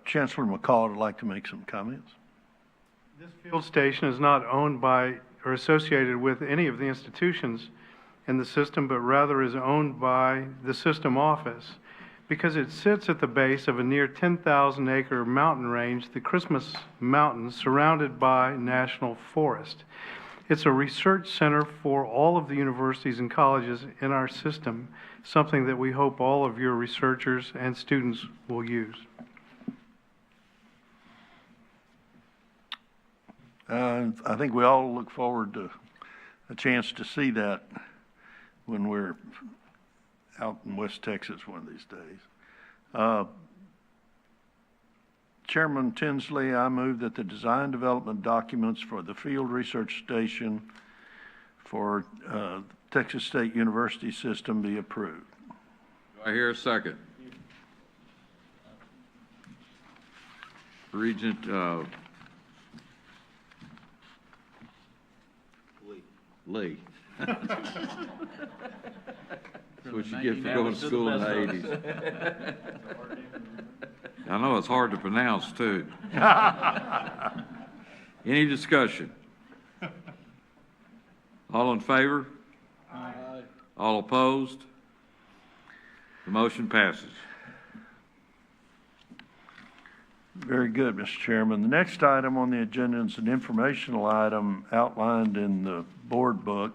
Chancellor McCall would like to make some comments. This field station is not owned by or associated with any of the institutions in the system, but rather is owned by the system office because it sits at the base of a near 10,000-acre mountain range, the Christmas Mountains, surrounded by national forest. It's a research center for all of the universities and colleges in our system, something that we hope all of your researchers and students will use. I think we all look forward to a chance to see that when we're out in West Texas one of these days. Chairman Tinsley, I move that the design development documents for the field research station for Texas State University system be approved. Do I hear a second? Regent Lee. That's what you get for going to school in the 80s. I know it's hard to pronounce, too. Any discussion? All in favor? Aye. All opposed? The motion passes. Very good, Mr. Chairman. The next item on the agenda is an informational item outlined in the board book,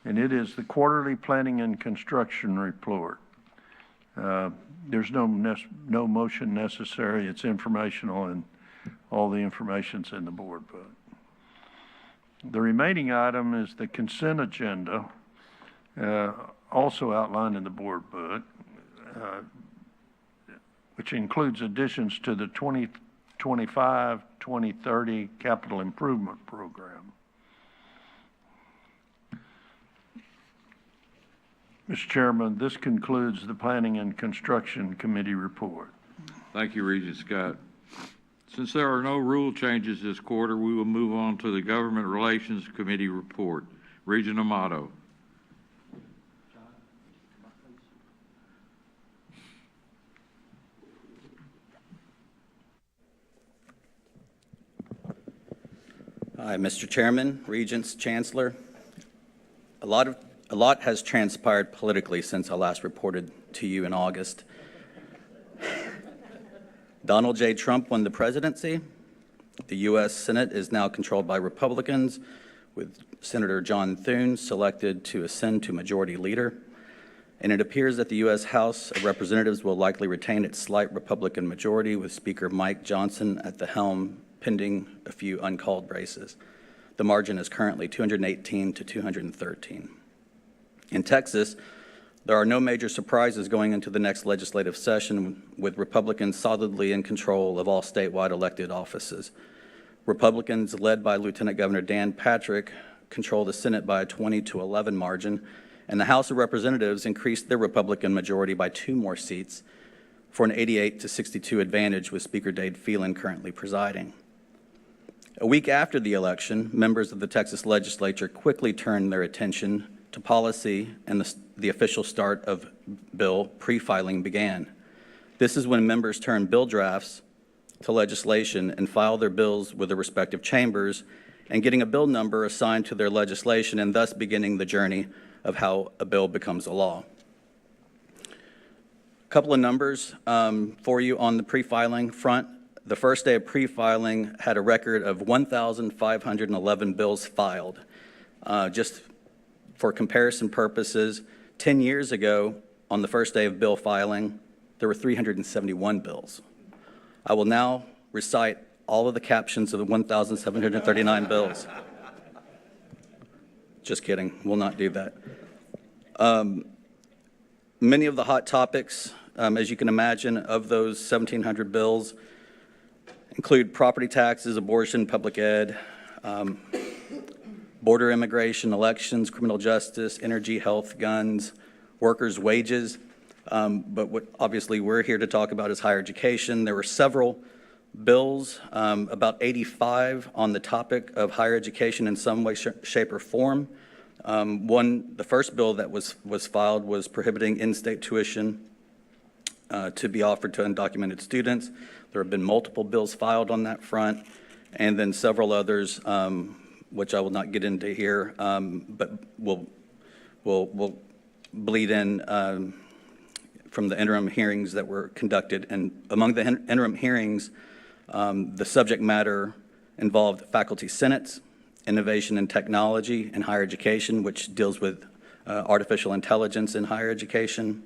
and it is the quarterly planning and construction report. There's no motion necessary. It's informational, and all the information's in the board book. The remaining item is the consent agenda, also outlined in the board book, which includes additions to the 2025-2030 capital improvement program. Mr. Chairman, this concludes the Planning and Construction Committee report. Thank you, Regent Scott. Since there are no rule changes this quarter, we will move on to the Government Relations Committee report. Regent Amato. Hi, Mr. Chairman, Regents, Chancellor. A lot has transpired politically since I last reported to you in August. Donald J. Trump won the presidency. The U.S. Senate is now controlled by Republicans, with Senator John Thune selected to ascend to majority leader. And it appears that the U.S. House of Representatives will likely retain its slight Republican majority, with Speaker Mike Johnson at the helm, pending a few uncalled races. The margin is currently 218 to 213. In Texas, there are no major surprises going into the next legislative session, with Republicans solidly in control of all statewide elected offices. Republicans, led by Lieutenant Governor Dan Patrick, control the Senate by a 20-11 margin, and the House of Representatives increased their Republican majority by 2 more seats for an 88-62 advantage, with Speaker Dade Phelan currently presiding. A week after the election, members of the Texas legislature quickly turned their attention to policy, and the official start of bill pre-filing began. This is when members turn bill drafts to legislation and file their bills with their respective chambers, and getting a bill number assigned to their legislation, and thus beginning the journey of how a bill becomes a law. A couple of numbers for you on the pre-filing front. The first day of pre-filing had a record of 1,511 bills filed. Just for comparison purposes, 10 years ago, on the first day of bill filing, there were 371 bills. I will now recite all of the captions of the 1,739 bills. Just kidding, we'll not do that. Many of the hot topics, as you can imagine, of those 1,700 bills include property taxes, abortion, public ed, border immigration, elections, criminal justice, energy, health, guns, workers' wages. But what obviously we're here to talk about is higher education. There were several bills, about 85 on the topic of higher education in some way, shape, or form. The first bill that was filed was prohibiting in-state tuition to be offered to undocumented students. There have been multiple bills filed on that front, and then several others, which I will not get into here, but will bleed in from the interim hearings that were conducted. And among the interim hearings, the subject matter involved faculty senates, innovation and technology in higher education, which deals with artificial intelligence in higher education,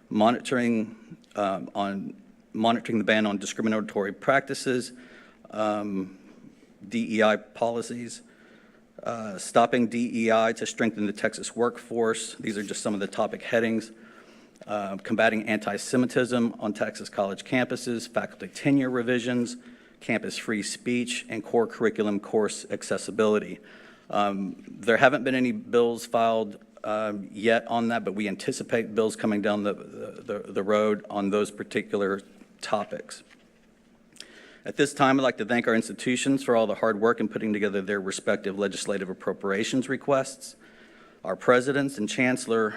monitoring the ban on discriminatory practices, DEI policies, stopping DEI to strengthen the Texas workforce. These are just some of the topic headings. Combating anti-Semitism on Texas college campuses, faculty tenure revisions, campus free speech, and core curriculum course accessibility. There haven't been any bills filed yet on that, but we anticipate bills coming down the road on those particular topics. At this time, I'd like to thank our institutions for all the hard work in putting together their respective legislative appropriations requests. Our presidents and chancellor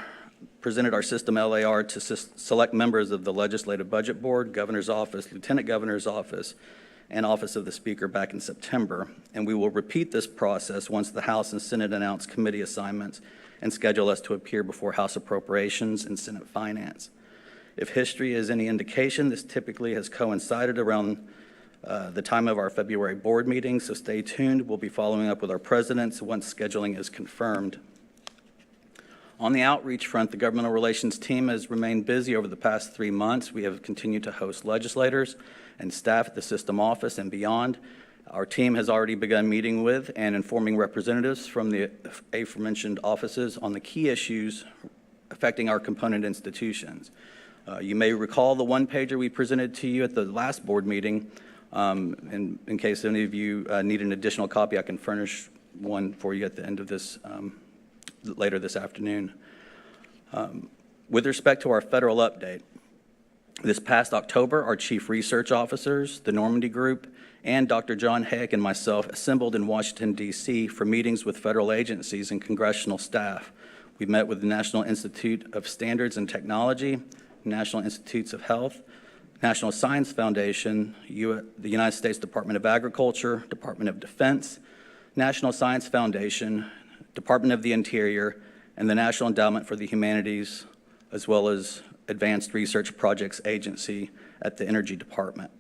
presented our system LAR to select members of the Legislative Budget Board, Governor's Office, Lieutenant Governor's Office, and Office of the Speaker back in September. And we will repeat this process once the House and Senate announce committee assignments and schedule us to appear before House Appropriations and Senate Finance. If history is any indication, this typically has coincided around the time of our February board meeting, so stay tuned. We'll be following up with our presidents once scheduling is confirmed. On the outreach front, the governmental relations team has remained busy over the past 3 months. We have continued to host legislators and staff at the system office and beyond. Our team has already begun meeting with and informing representatives from the aforementioned offices on the key issues affecting our component institutions. You may recall the one-pager we presented to you at the last board meeting. In case any of you need an additional copy, I can furnish one for you at the end of this, later this afternoon. With respect to our federal update, this past October, our chief research officers, the Normandy Group, and Dr. John Hayek and myself assembled in Washington, D.C. for meetings with federal agencies and congressional staff. We met with the National Institute of Standards and Technology, National Institutes of Health, National Science Foundation, the United States Department of Agriculture, Department of Defense, National Science Foundation, Department of the Interior, and the National Endowment for the Humanities, as well as Advanced Research Projects Agency at the Energy Department,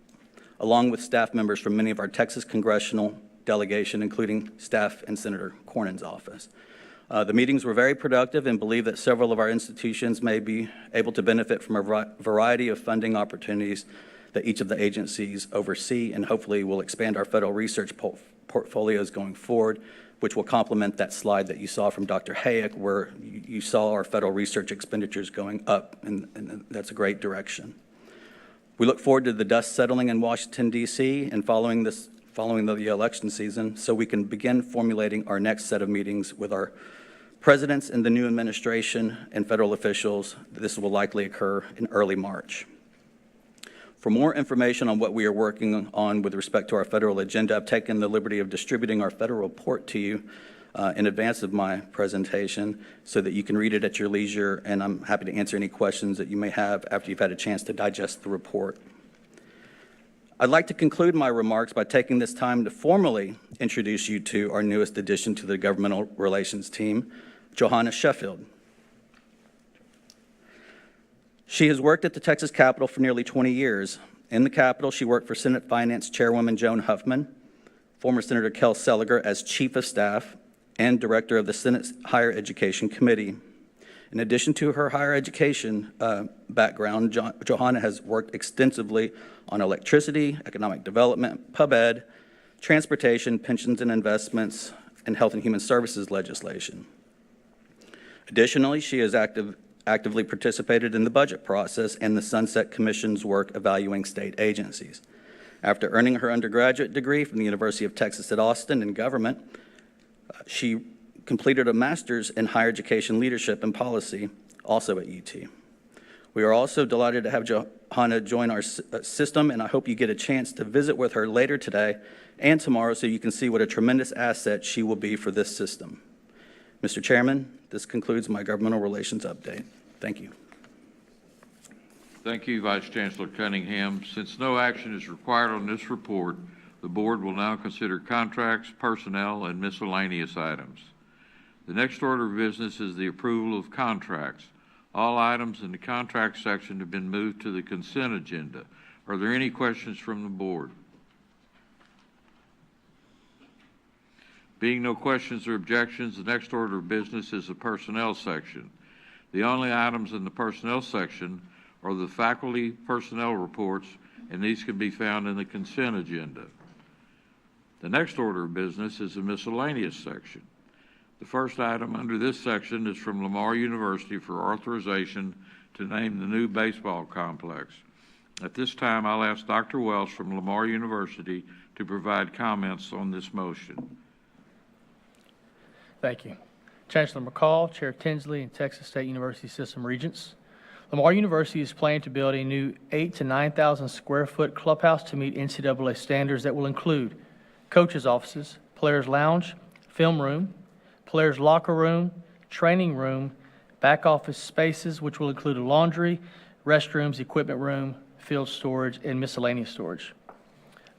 along with staff members from many of our Texas congressional delegation, including staff in Senator Cornyn's office. The meetings were very productive and believe that several of our institutions may be able to benefit from a variety of funding opportunities that each of the agencies oversee, and hopefully will expand our federal research portfolios going forward, which will complement that slide that you saw from Dr. Hayek, where you saw our federal research expenditures going up, and that's a great direction. We look forward to the dust settling in Washington, D.C., and following the election season, so we can begin formulating our next set of meetings with our presidents and the new administration and federal officials. This will likely occur in early March. For more information on what we are working on with respect to our federal agenda, I've taken the liberty of distributing our federal report to you in advance of my presentation so that you can read it at your leisure, and I'm happy to answer any questions that you may have after you've had a chance to digest the report. I'd like to conclude my remarks by taking this time to formally introduce you to our newest addition to the governmental relations team, Johanna Sheffield. She has worked at the Texas Capitol for nearly 20 years. In the Capitol, she worked for Senate Finance Chairwoman Joan Huffman, former Senator Kel Seliger as Chief of Staff and Director of the Senate's Higher Education Committee. In addition to her higher education background, Johanna has worked extensively on electricity, economic development, pub ed, transportation, pensions and investments, and health and human services legislation. Additionally, she has actively participated in the budget process and the Sunset Commission's work evaluating state agencies. After earning her undergraduate degree from the University of Texas at Austin in government, she completed a master's in higher education leadership and policy, also at UT. We are also delighted to have Johanna join our system, and I hope you get a chance to visit with her later today and tomorrow so you can see what a tremendous asset she will be for this system. Mr. Chairman, this concludes my governmental relations update. Thank you. Thank you, Vice Chancellor Cunningham. Since no action is required on this report, the board will now consider contracts, personnel, and miscellaneous items. The next order of business is the approval of contracts. All items in the contract section have been moved to the consent agenda. Are there any questions from the board? Being no questions or objections, the next order of business is the personnel section. The only items in the personnel section are the faculty personnel reports, and these can be found in the consent agenda. The next order of business is the miscellaneous section. The first item under this section is from Lamar University for authorization to name the new baseball complex. At this time, I'll ask Dr. Welch from Lamar University to provide comments on this motion. Thank you. Chancellor McCall, Chair Tinsley, and Texas State University System Regents. Lamar University is planning to build a new 8,000 to 9,000 square foot clubhouse to meet NCAA standards that will include coaches' offices, players' lounge, film room, players' locker room, training room, back office spaces, which will include a laundry, restrooms, equipment room, field storage, and miscellaneous storage.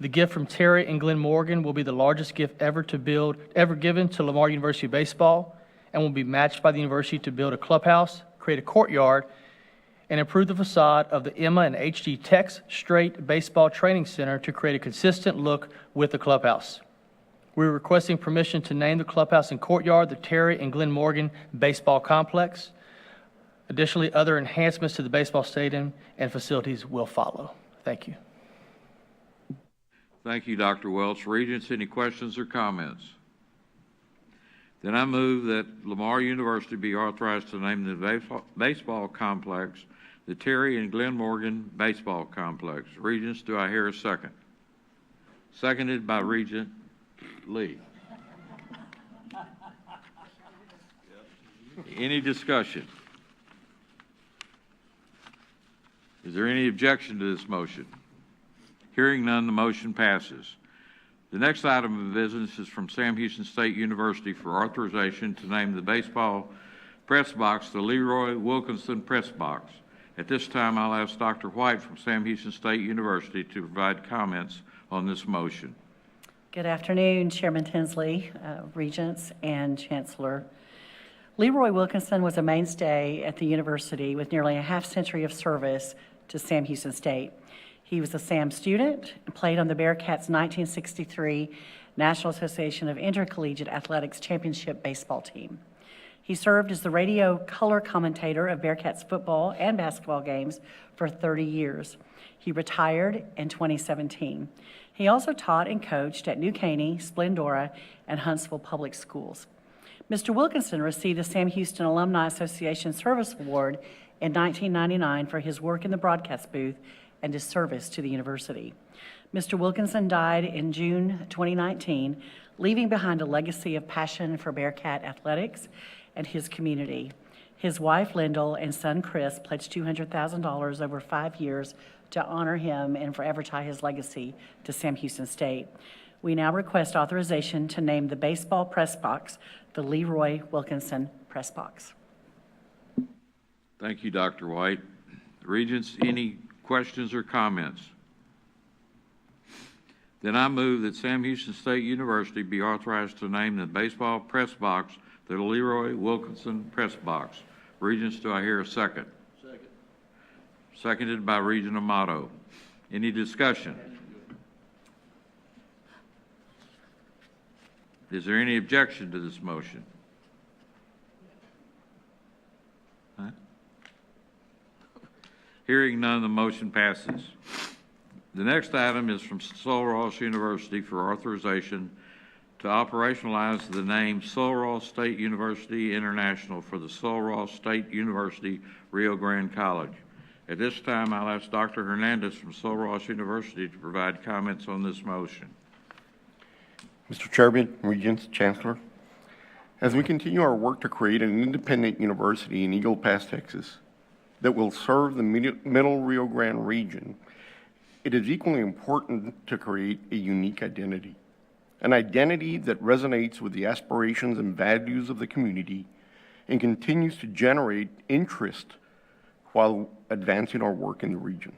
The gift from Terry and Glenn Morgan will be the largest gift ever given to Lamar University baseball, and will be matched by the university to build a clubhouse, create a courtyard, and improve the facade of the Emma and H.D. Tex Strait Baseball Training Center to create a consistent look with the clubhouse. We're requesting permission to name the clubhouse and courtyard the Terry and Glenn Morgan Baseball Complex. Additionally, other enhancements to the baseball stadium and facilities will follow. Thank you. Thank you, Dr. Welch. Regents, any questions or comments? Then I move that Lamar University be authorized to name the baseball complex the Terry and Glenn Morgan Baseball Complex. Regents, do I hear a second? Seconded by Regent Lee. Any discussion? Is there any objection to this motion? Hearing none, the motion passes. The next item of business is from Sam Houston State University for authorization to name the baseball press box the Leroy Wilkinson Press Box. At this time, I'll ask Dr. White from Sam Houston State University to provide comments on this motion. Good afternoon, Chairman Tinsley, Regents, and Chancellor. Leroy Wilkinson was a mainstay at the university with nearly a half-century of service to Sam Houston State. He was a SAM student and played on the Bearcats' 1963 National Association of Intercollegiate Athletics Championship baseball team. He served as the radio color commentator of Bearcats football and basketball games for 30 years. He retired in 2017. He also taught and coached at New Caney, Splendora, and Huntsville Public Schools. Mr. Wilkinson received the Sam Houston Alumni Association Service Award in 1999 for his work in the broadcast booth and his service to the university. Mr. Wilkinson died in June 2019, leaving behind a legacy of passion for Bearcat athletics and his community. His wife, Lyndall, and son, Chris, pledged $200,000 over 5 years to honor him and forever tie his legacy to Sam Houston State. We now request authorization to name the baseball press box the Leroy Wilkinson Press Box. Thank you, Dr. White. Regents, any questions or comments? Then I move that Sam Houston State University be authorized to name the baseball press box the Leroy Wilkinson Press Box. Regents, do I hear a second? Second. Seconded by Regent Amato. Any discussion? Is there any objection to this motion? Huh? Hearing none, the motion passes. The next item is from Sul Ross University for authorization to operationalize the name Sul Ross State University International for the Sul Ross State University Rio Grande College. At this time, I'll ask Dr. Hernandez from Sul Ross University to provide comments on this motion. Mr. Chairman, Regents, Chancellor, as we continue our work to create an independent university in Eagle Pass, Texas, that will serve the Middle Rio Grande region, it is equally important to create a unique identity, an identity that resonates with the aspirations and values of the community and continues to generate interest while advancing our work in the region.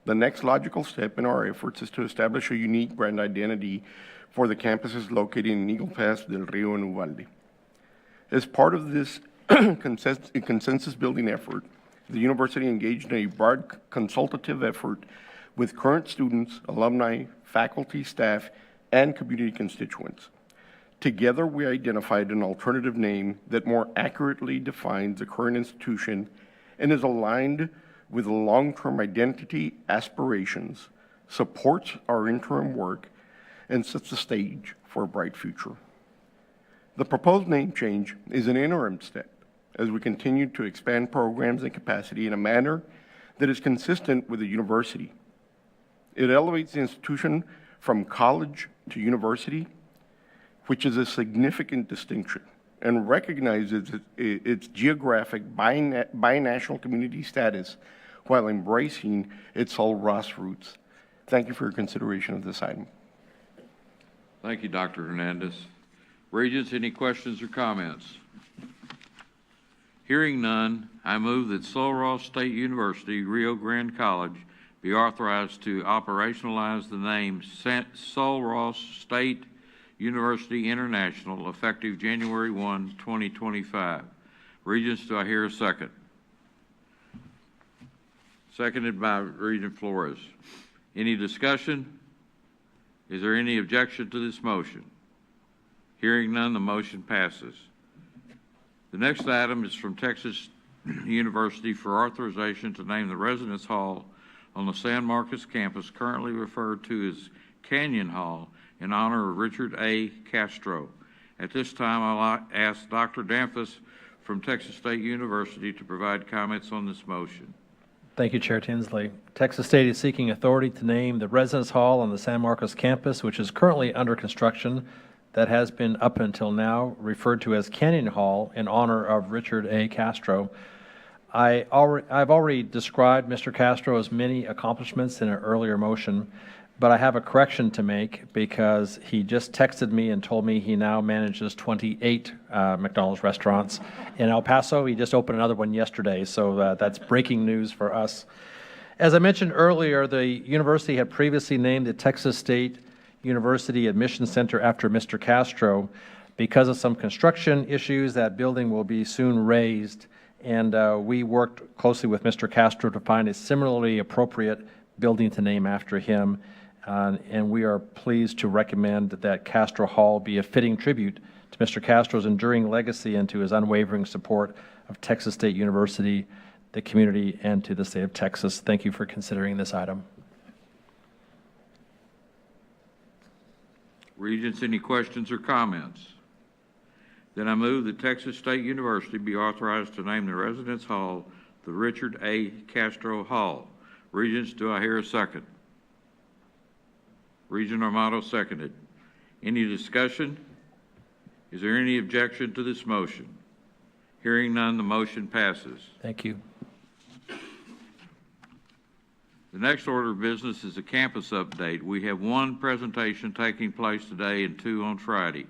The next logical step in our efforts is to establish a unique brand identity for the campuses located in Eagle Pass, Del Rio, and Uvalde. As part of this consensus-building effort, the university engaged in a broad consultative effort with current students, alumni, faculty, staff, and community constituents. Together, we identified an alternative name that more accurately defines the current institution and is aligned with the long-term identity aspirations, supports our interim work, and sets the stage for a bright future. The proposed name change is an interim step as we continue to expand programs and capacity in a manner that is consistent with the university. It elevates the institution from college to university, which is a significant distinction, and recognizes its geographic binational community status while embracing its Sul Ross roots. Thank you for your consideration of this item. Thank you, Dr. Hernandez. Regents, any questions or comments? Hearing none, I move that Sul Ross State University, Rio Grande College be authorized to operationalize the name Sul Ross State University International effective January 1, 2025. Regents, do I hear a second? Seconded by Regent Flores. Any discussion? Is there any objection to this motion? Hearing none, the motion passes. The next item is from Texas University for authorization to name the residence hall on the San Marcos campus, currently referred to as Canyon Hall, in honor of Richard A. Castro. At this time, I'll ask Dr. Danfus from Texas State University to provide comments on this motion. Thank you, Chair Tinsley. Texas State is seeking authority to name the residence hall on the San Marcos campus, which is currently under construction, that has been up until now referred to as Canyon Hall in honor of Richard A. Castro. I've already described Mr. Castro's many accomplishments in an earlier motion, but I have a correction to make because he just texted me and told me he now manages 28 McDonald's restaurants in El Paso. He just opened another one yesterday, so that's breaking news for us. As I mentioned earlier, the university had previously named the Texas State University Admission Center after Mr. Castro. Because of some construction issues, that building will be soon razed, and we worked closely with Mr. Castro to find a similarly appropriate building to name after him. And we are pleased to recommend that Castro Hall be a fitting tribute to Mr. Castro's enduring legacy and to his unwavering support of Texas State University, the community, and to the state of Texas. Thank you for considering this item. Regents, any questions or comments? Then I move that Texas State University be authorized to name the residence hall the Richard A. Castro Hall. Regents, do I hear a second? Regent Armato seconded. Any discussion? Is there any objection to this motion? Hearing none, the motion passes. Thank you. The next order of business is a campus update. We have one presentation taking place today and two on Friday.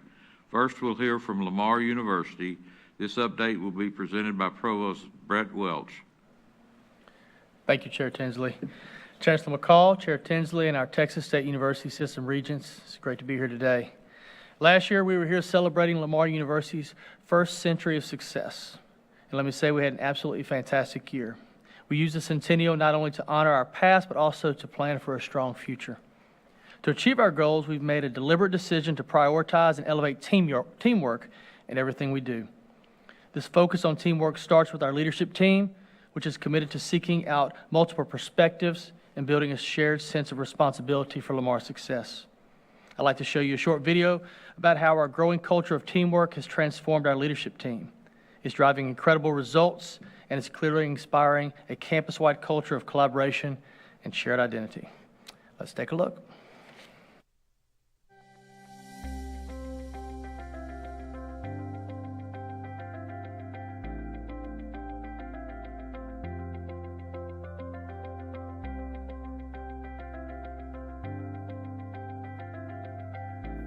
First, we'll hear from Lamar University. This update will be presented by Provost Brett Welch. Thank you, Chair Tinsley. Chancellor McCall, Chair Tinsley, and our Texas State University System Regents, it's great to be here today. Last year, we were here celebrating Lamar University's first century of success. And let me say, we had an absolutely fantastic year. We used the centennial not only to honor our past, but also to plan for a strong future. To achieve our goals, we've made a deliberate decision to prioritize and elevate teamwork in everything we do. This focus on teamwork starts with our leadership team, which is committed to seeking out multiple perspectives and building a shared sense of responsibility for Lamar's success. I'd like to show you a short video about how our growing culture of teamwork has transformed our leadership team. It's driving incredible results, and it's clearly inspiring a campus-wide culture of collaboration and shared identity. Let's take a look.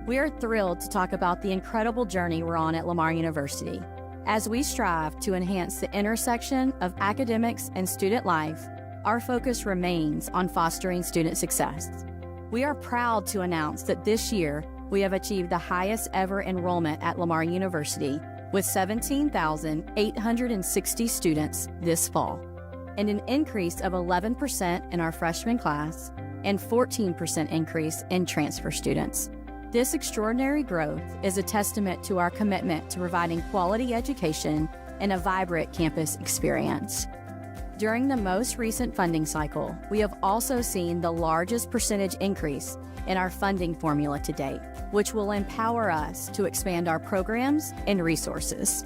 We are thrilled to talk about the incredible journey we're on at Lamar University. As we strive to enhance the intersection of academics and student life, our focus remains on fostering student success. We are proud to announce that this year we have achieved the highest ever enrollment at Lamar University with 17,860 students this fall, and an increase of 11% in our freshman class and 14% increase in transfer students. This extraordinary growth is a testament to our commitment to providing quality education and a vibrant campus experience. During the most recent funding cycle, we have also seen the largest percentage increase in our funding formula to date, which will empower us to expand our programs and resources.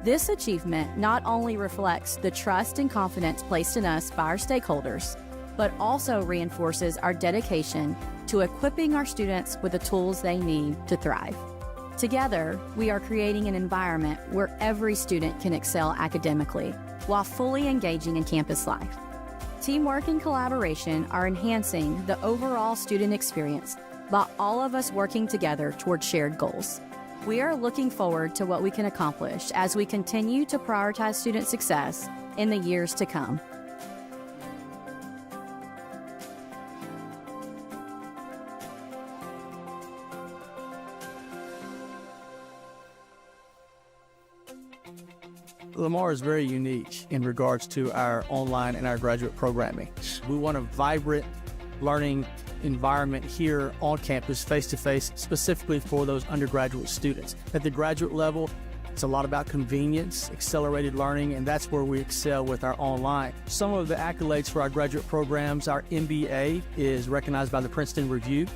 This achievement not only reflects the trust and confidence placed in us by our stakeholders, but also reinforces our dedication to equipping our students with the tools they need to thrive. Together, we are creating an environment where every student can excel academically while fully engaging in campus life. Teamwork and collaboration are enhancing the overall student experience by all of us working together toward shared goals. We are looking forward to what we can accomplish as we continue to prioritize student success in the years to come. Lamar is very unique in regards to our online and our graduate programming. We want a vibrant learning environment here on campus, face-to-face, specifically for those undergraduate students. At the graduate level, it's a lot about convenience, accelerated learning, and that's where we excel with our online. Some of the accolades for our graduate programs: our MBA is recognized by the Princeton Review,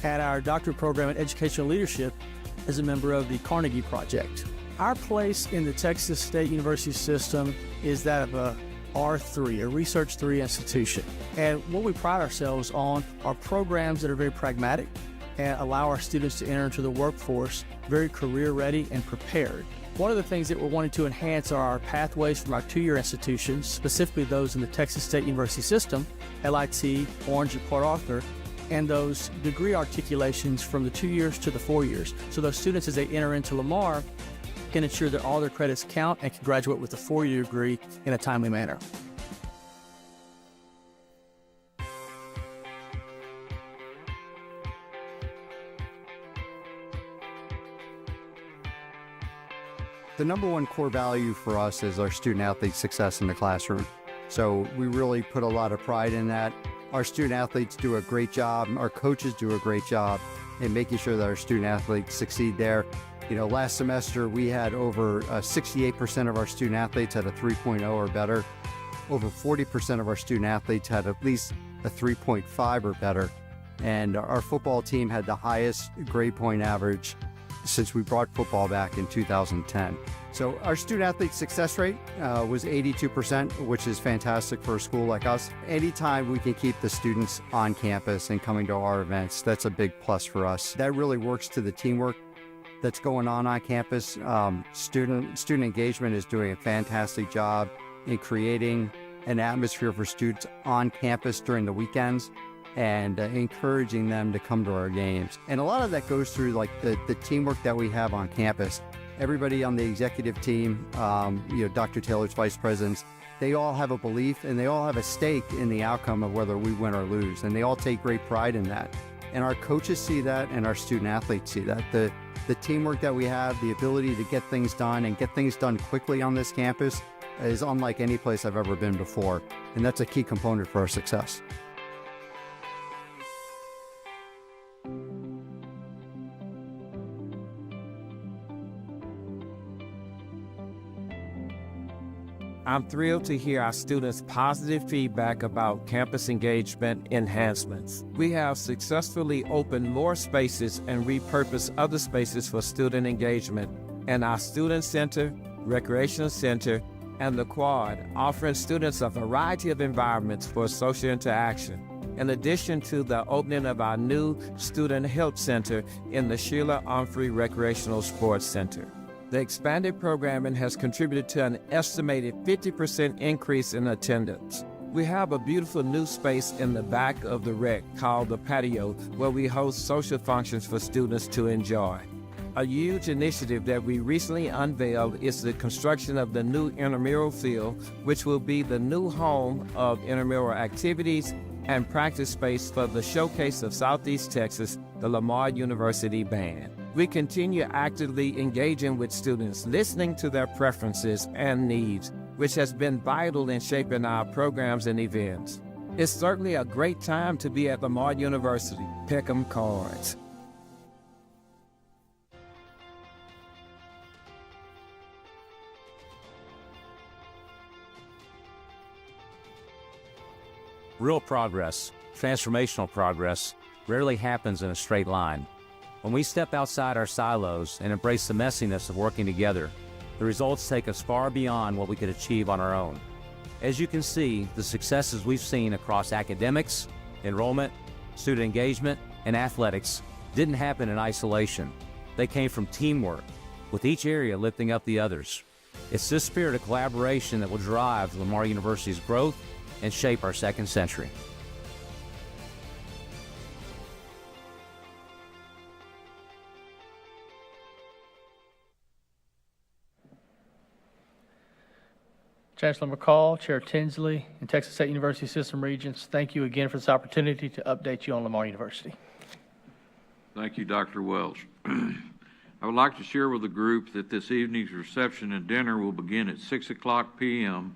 and our doctorate program in educational leadership is a member of the Carnegie Project. Our place in the Texas State University system is that of a R3, a Research 3 institution. And what we pride ourselves on are programs that are very pragmatic and allow our students to enter into the workforce very career ready and prepared. One of the things that we're wanting to enhance are our pathways from our two-year institutions, specifically those in the Texas State University system, LIT, Orange, and Port Arthur, and those degree articulations from the 2 years to the 4 years. So those students, as they enter into Lamar, can ensure that all their credits count and can graduate with a 4-year degree in a timely manner. The number one core value for us is our student-athlete success in the classroom. So we really put a lot of pride in that. Our student-athletes do a great job. Our coaches do a great job in making sure that our student-athletes succeed there. You know, last semester we had over 68% of our student-athletes had a 3.0 or better. Over 40% of our student-athletes had at least a 3.5 or better. And our football team had the highest grade point average since we brought football back in 2010. So our student-athlete success rate was 82%, which is fantastic for a school like us. Anytime we can keep the students on campus and coming to our events, that's a big plus for us. That really works to the teamwork that's going on campus. Student engagement is doing a fantastic job in creating an atmosphere for students on campus during the weekends and encouraging them to come to our games. And a lot of that goes through like the teamwork that we have on campus. Everybody on the executive team, Dr. Taylor's vice presidents, they all have a belief and they all have a stake in the outcome of whether we win or lose. And they all take great pride in that. And our coaches see that and our student athletes see that. The teamwork that we have, the ability to get things done and get things done quickly on this campus is unlike any place I've ever been before. And that's a key component for our success. I'm thrilled to hear our students' positive feedback about campus engagement enhancements. We have successfully opened more spaces and repurposed other spaces for student engagement, and our Student Center, Recreation Center, and the Quad, offering students a variety of environments for social interaction, in addition to the opening of our new Student Health Center in the Sheila Humphrey Recreational Sports Center. The expanded programming has contributed to an estimated 50% increase in attendance. We have a beautiful new space in the back of the rec called the patio, where we host social functions for students to enjoy. A huge initiative that we recently unveiled is the construction of the new intramural field, which will be the new home of intramural activities and practice space for the showcase of Southeast Texas, the Lamar University Band. We continue actively engaging with students, listening to their preferences and needs, which has been vital in shaping our programs and events. It's certainly a great time to be at Lamar University. Pick 'em cards. Real progress, transformational progress, rarely happens in a straight line. When we step outside our silos and embrace the messiness of working together, the results take us far beyond what we could achieve on our own. As you can see, the successes we've seen across academics, enrollment, student engagement, and athletics didn't happen in isolation. They came from teamwork, with each area lifting up the others. It's this spirit of collaboration that will drive Lamar University's growth and shape our second century. Chancellor McCall, Chair Tinsley, and Texas State University System Regents, thank you again for this opportunity to update you on Lamar University. Thank you, Dr. Welch. I would like to share with the group that this evening's reception and dinner will begin at 6 o'clock p.m.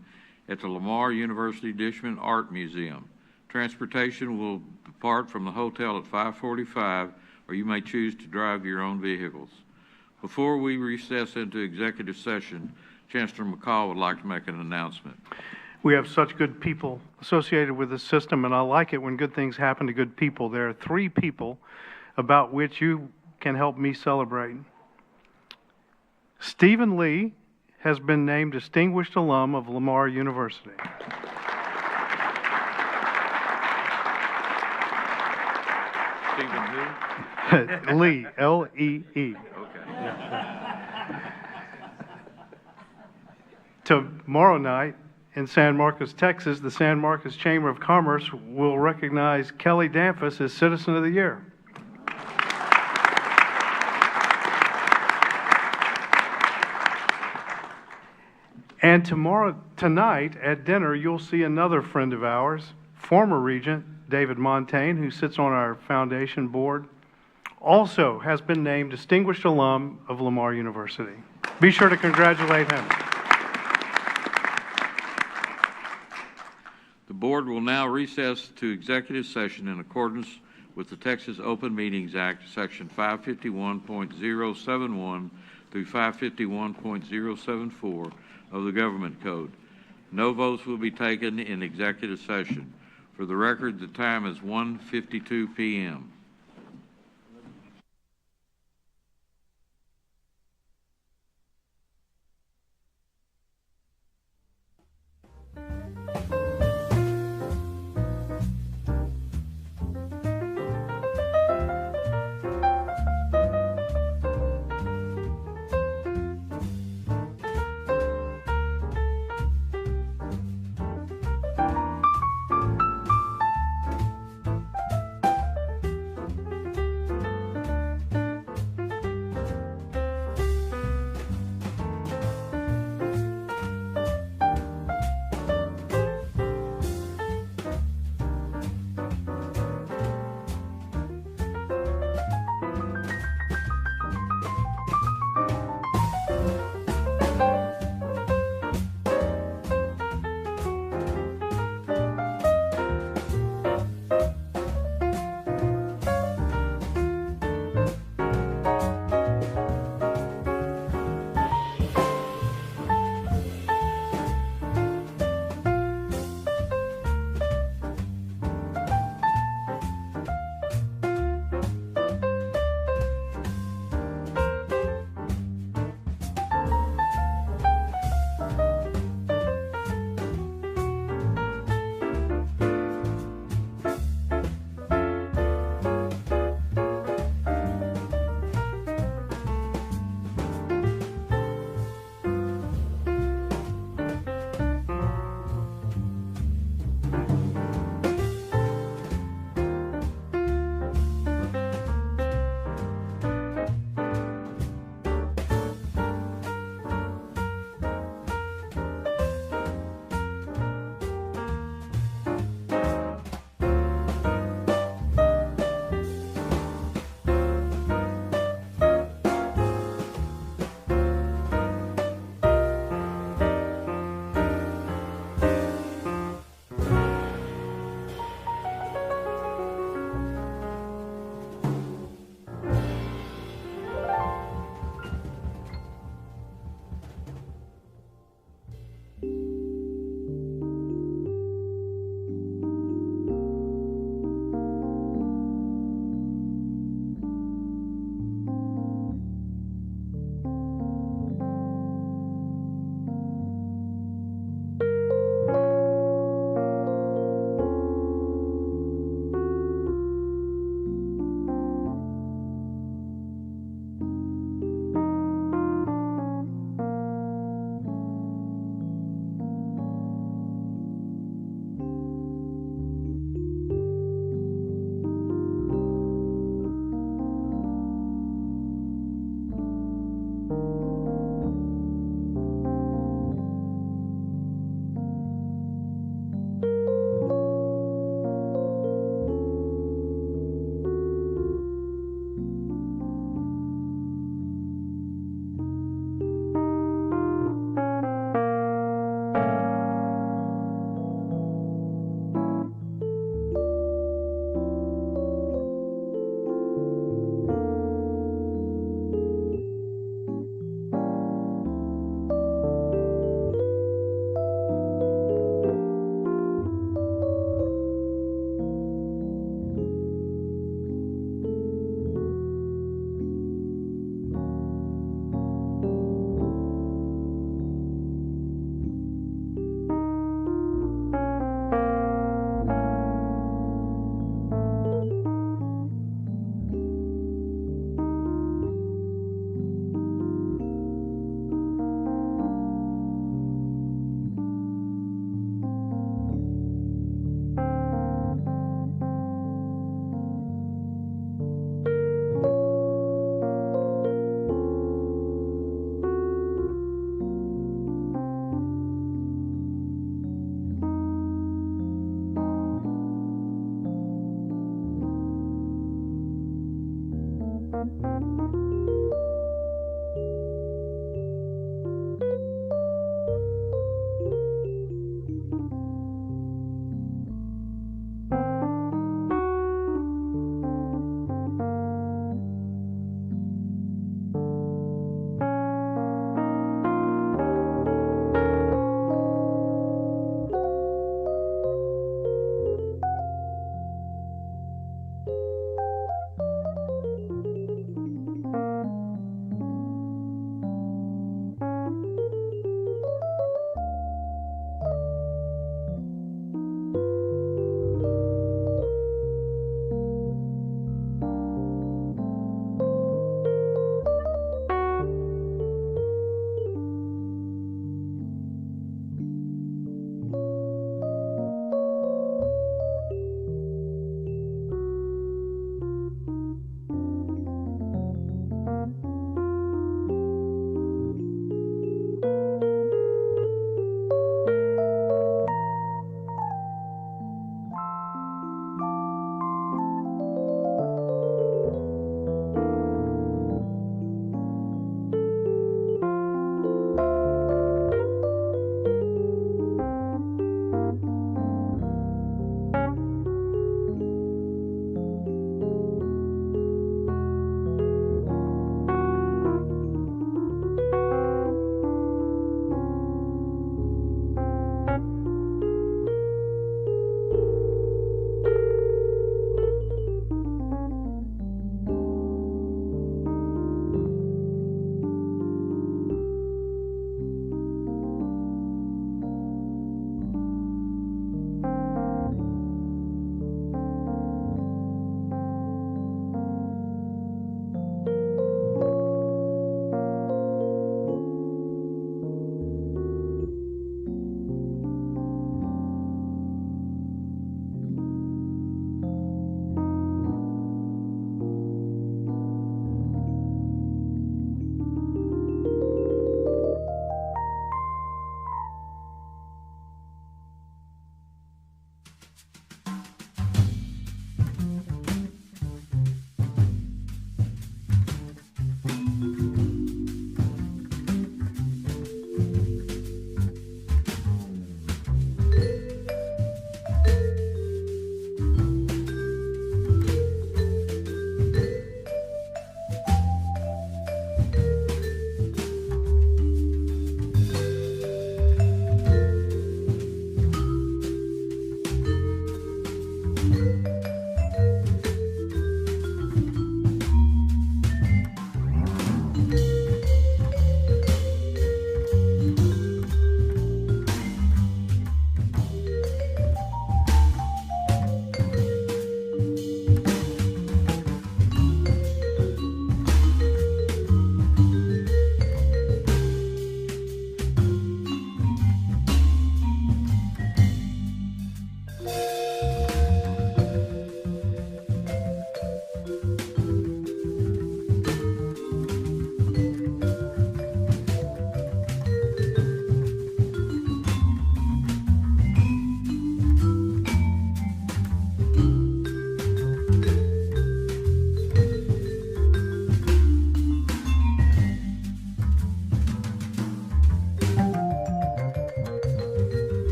at the Lamar University Dishman Art Museum. Transportation will depart from the hotel at 5:45, or you may choose to drive your own vehicles. Before we recess into executive session, Chancellor McCall would like to make an announcement. We have such good people associated with the system, and I like it when good things happen to good people. There are 3 people about which you can help me celebrate. Stephen Lee has been named Distinguished Alum of Lamar University. Stephen who? Lee, L-E-E. Okay. Tomorrow night in San Marcos, Texas, the San Marcos Chamber of Commerce will recognize Kelly Danfus as Citizen of the Year. And tonight at dinner, you'll see another friend of ours, former Regent David Montaigne, who sits on our foundation board, also has been named Distinguished Alum of Lamar University. Be sure to congratulate him. The board will now recess to executive session in accordance with the Texas Open Meetings Act, Section 551.071 through 551.074 of the Government Code. No votes will be taken in executive session. For the record, the time is 1:52 p.m.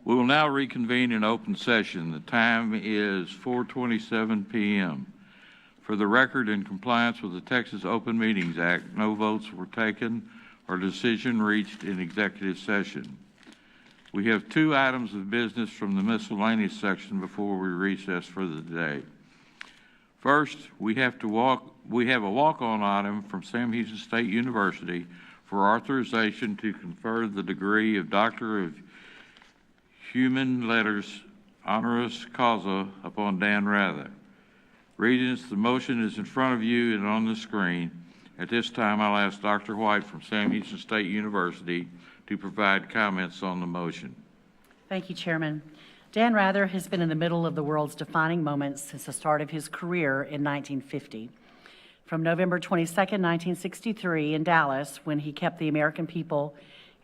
We will now reconvene in open session. The time is 4:27 p.m. For the record, in compliance with the Texas Open Meetings Act, no votes were taken or decision reached in executive session. We have two items of business from the miscellaneous section before we recess for the day. First, we have a walk-on item from Sam Houston State University for authorization to confer the degree of Doctor of Human Letters honoris causa upon Dan Rather. Regents, the motion is in front of you and on the screen. At this time, I'll ask Dr. White from Sam Houston State University to provide comments on the motion. Thank you, Chairman. Dan Rather has been in the middle of the world's defining moments since the start of his career in 1950. From November 22, 1963 in Dallas, when he kept the American people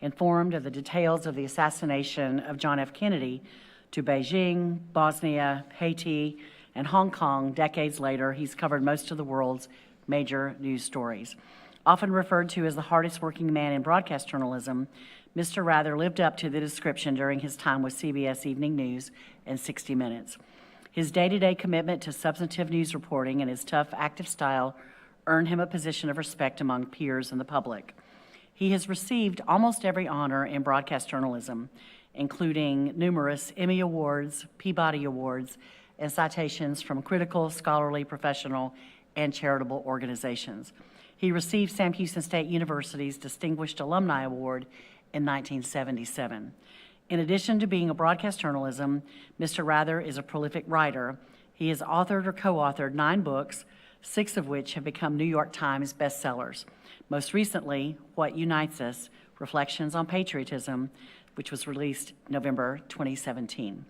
informed of the details of the assassination of John F. Kennedy, to Beijing, Bosnia, Haiti, and Hong Kong decades later, he's covered most of the world's major news stories. Often referred to as the hardest working man in broadcast journalism, Mr. Rather lived up to the description during his time with CBS Evening News and 60 Minutes. His day-to-day commitment to substantive news reporting and his tough, active style earned him a position of respect among peers and the public. He has received almost every honor in broadcast journalism, including numerous Emmy Awards, Peabody Awards, and citations from critical, scholarly, professional, and charitable organizations. He received Sam Houston State University's Distinguished Alumni Award in 1977. In addition to being a broadcast journalism, Mr. Rather is a prolific writer. He has authored or co-authored 9 books, 6 of which have become New York Times bestsellers. Most recently, What Unites Us, Reflections on Patriotism, which was released November 2017.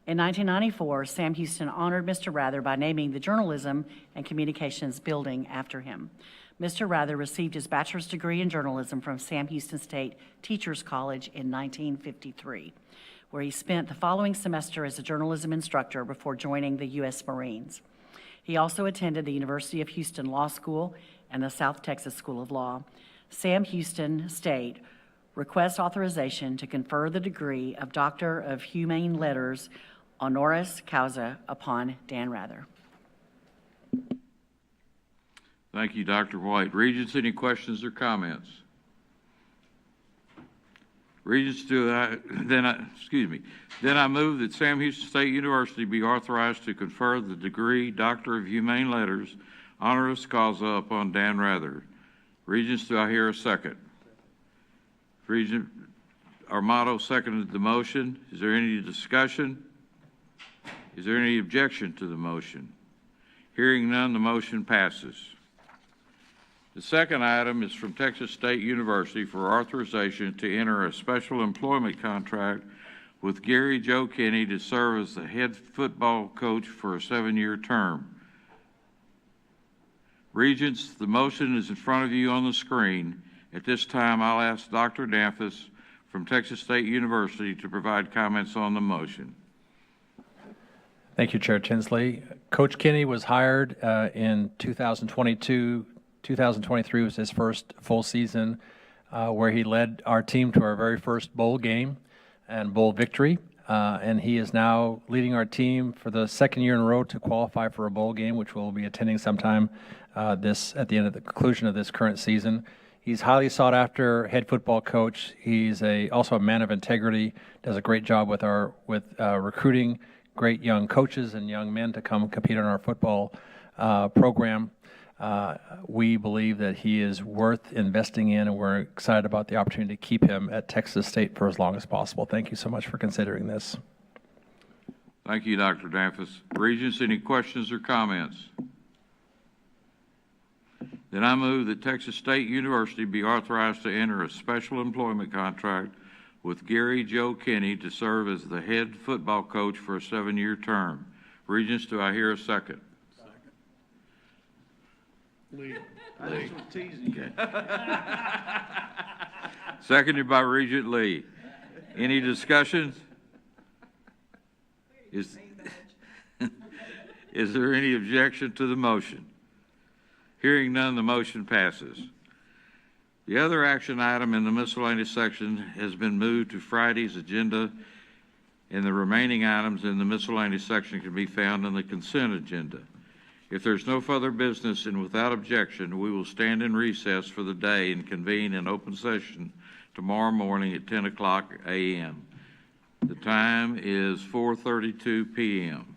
In 1994, Sam Houston honored Mr. Rather by naming the Journalism and Communications building after him. Mr. Rather received his bachelor's degree in journalism from Sam Houston State Teachers College in 1953, where he spent the following semester as a journalism instructor before joining the U.S. Marines. He also attended the University of Houston Law School and the South Texas School of Law. Sam Houston State requests authorization to confer the degree of Doctor of Humane Letters honoris causa upon Dan Rather. Thank you, Dr. White. Regents, any questions or comments? Regents, then I move that Sam Houston State University be authorized to confer the degree Doctor of Humane Letters honoris causa upon Dan Rather. Regents, do I hear a second? Regent Armato seconded the motion. Is there any discussion? Is there any objection to the motion? Hearing none, the motion passes. The second item is from Texas State University for authorization to enter a special employment contract with Gary Joe Kinney to serve as the head football coach for a 7-year term. Regents, the motion is in front of you on the screen. At this time, I'll ask Dr. Danfus from Texas State University to provide comments on the motion. Thank you, Chair Tinsley. Coach Kinney was hired in 2022. 2023 was his first full season where he led our team to our very first bowl game and bowl victory. And he is now leading our team for the second year in a row to qualify for a bowl game, which we'll be attending sometime at the end of the conclusion of this current season. He's highly sought after head football coach. He's also a man of integrity, does a great job with recruiting great young coaches and young men to come compete in our football program. We believe that he is worth investing in, and we're excited about the opportunity to keep him at Texas State for as long as possible. Thank you so much for considering this. Thank you, Dr. Danfus. Regents, any questions or comments? Then I move that Texas State University be authorized to enter a special employment contract with Gary Joe Kinney to serve as the head football coach for a 7-year term. Regents, do I hear a second? Lee. I just was teasing you. Seconded by Regent Lee. Any discussions? Is there any objection to the motion? Hearing none, the motion passes. The other action item in the miscellaneous section has been moved to Friday's agenda, and the remaining items in the miscellaneous section can be found in the consent agenda. If there's no further business and without objection, we will stand in recess for the day and convene in open session tomorrow morning at 10 o'clock a.m. The time is 4:32 p.m.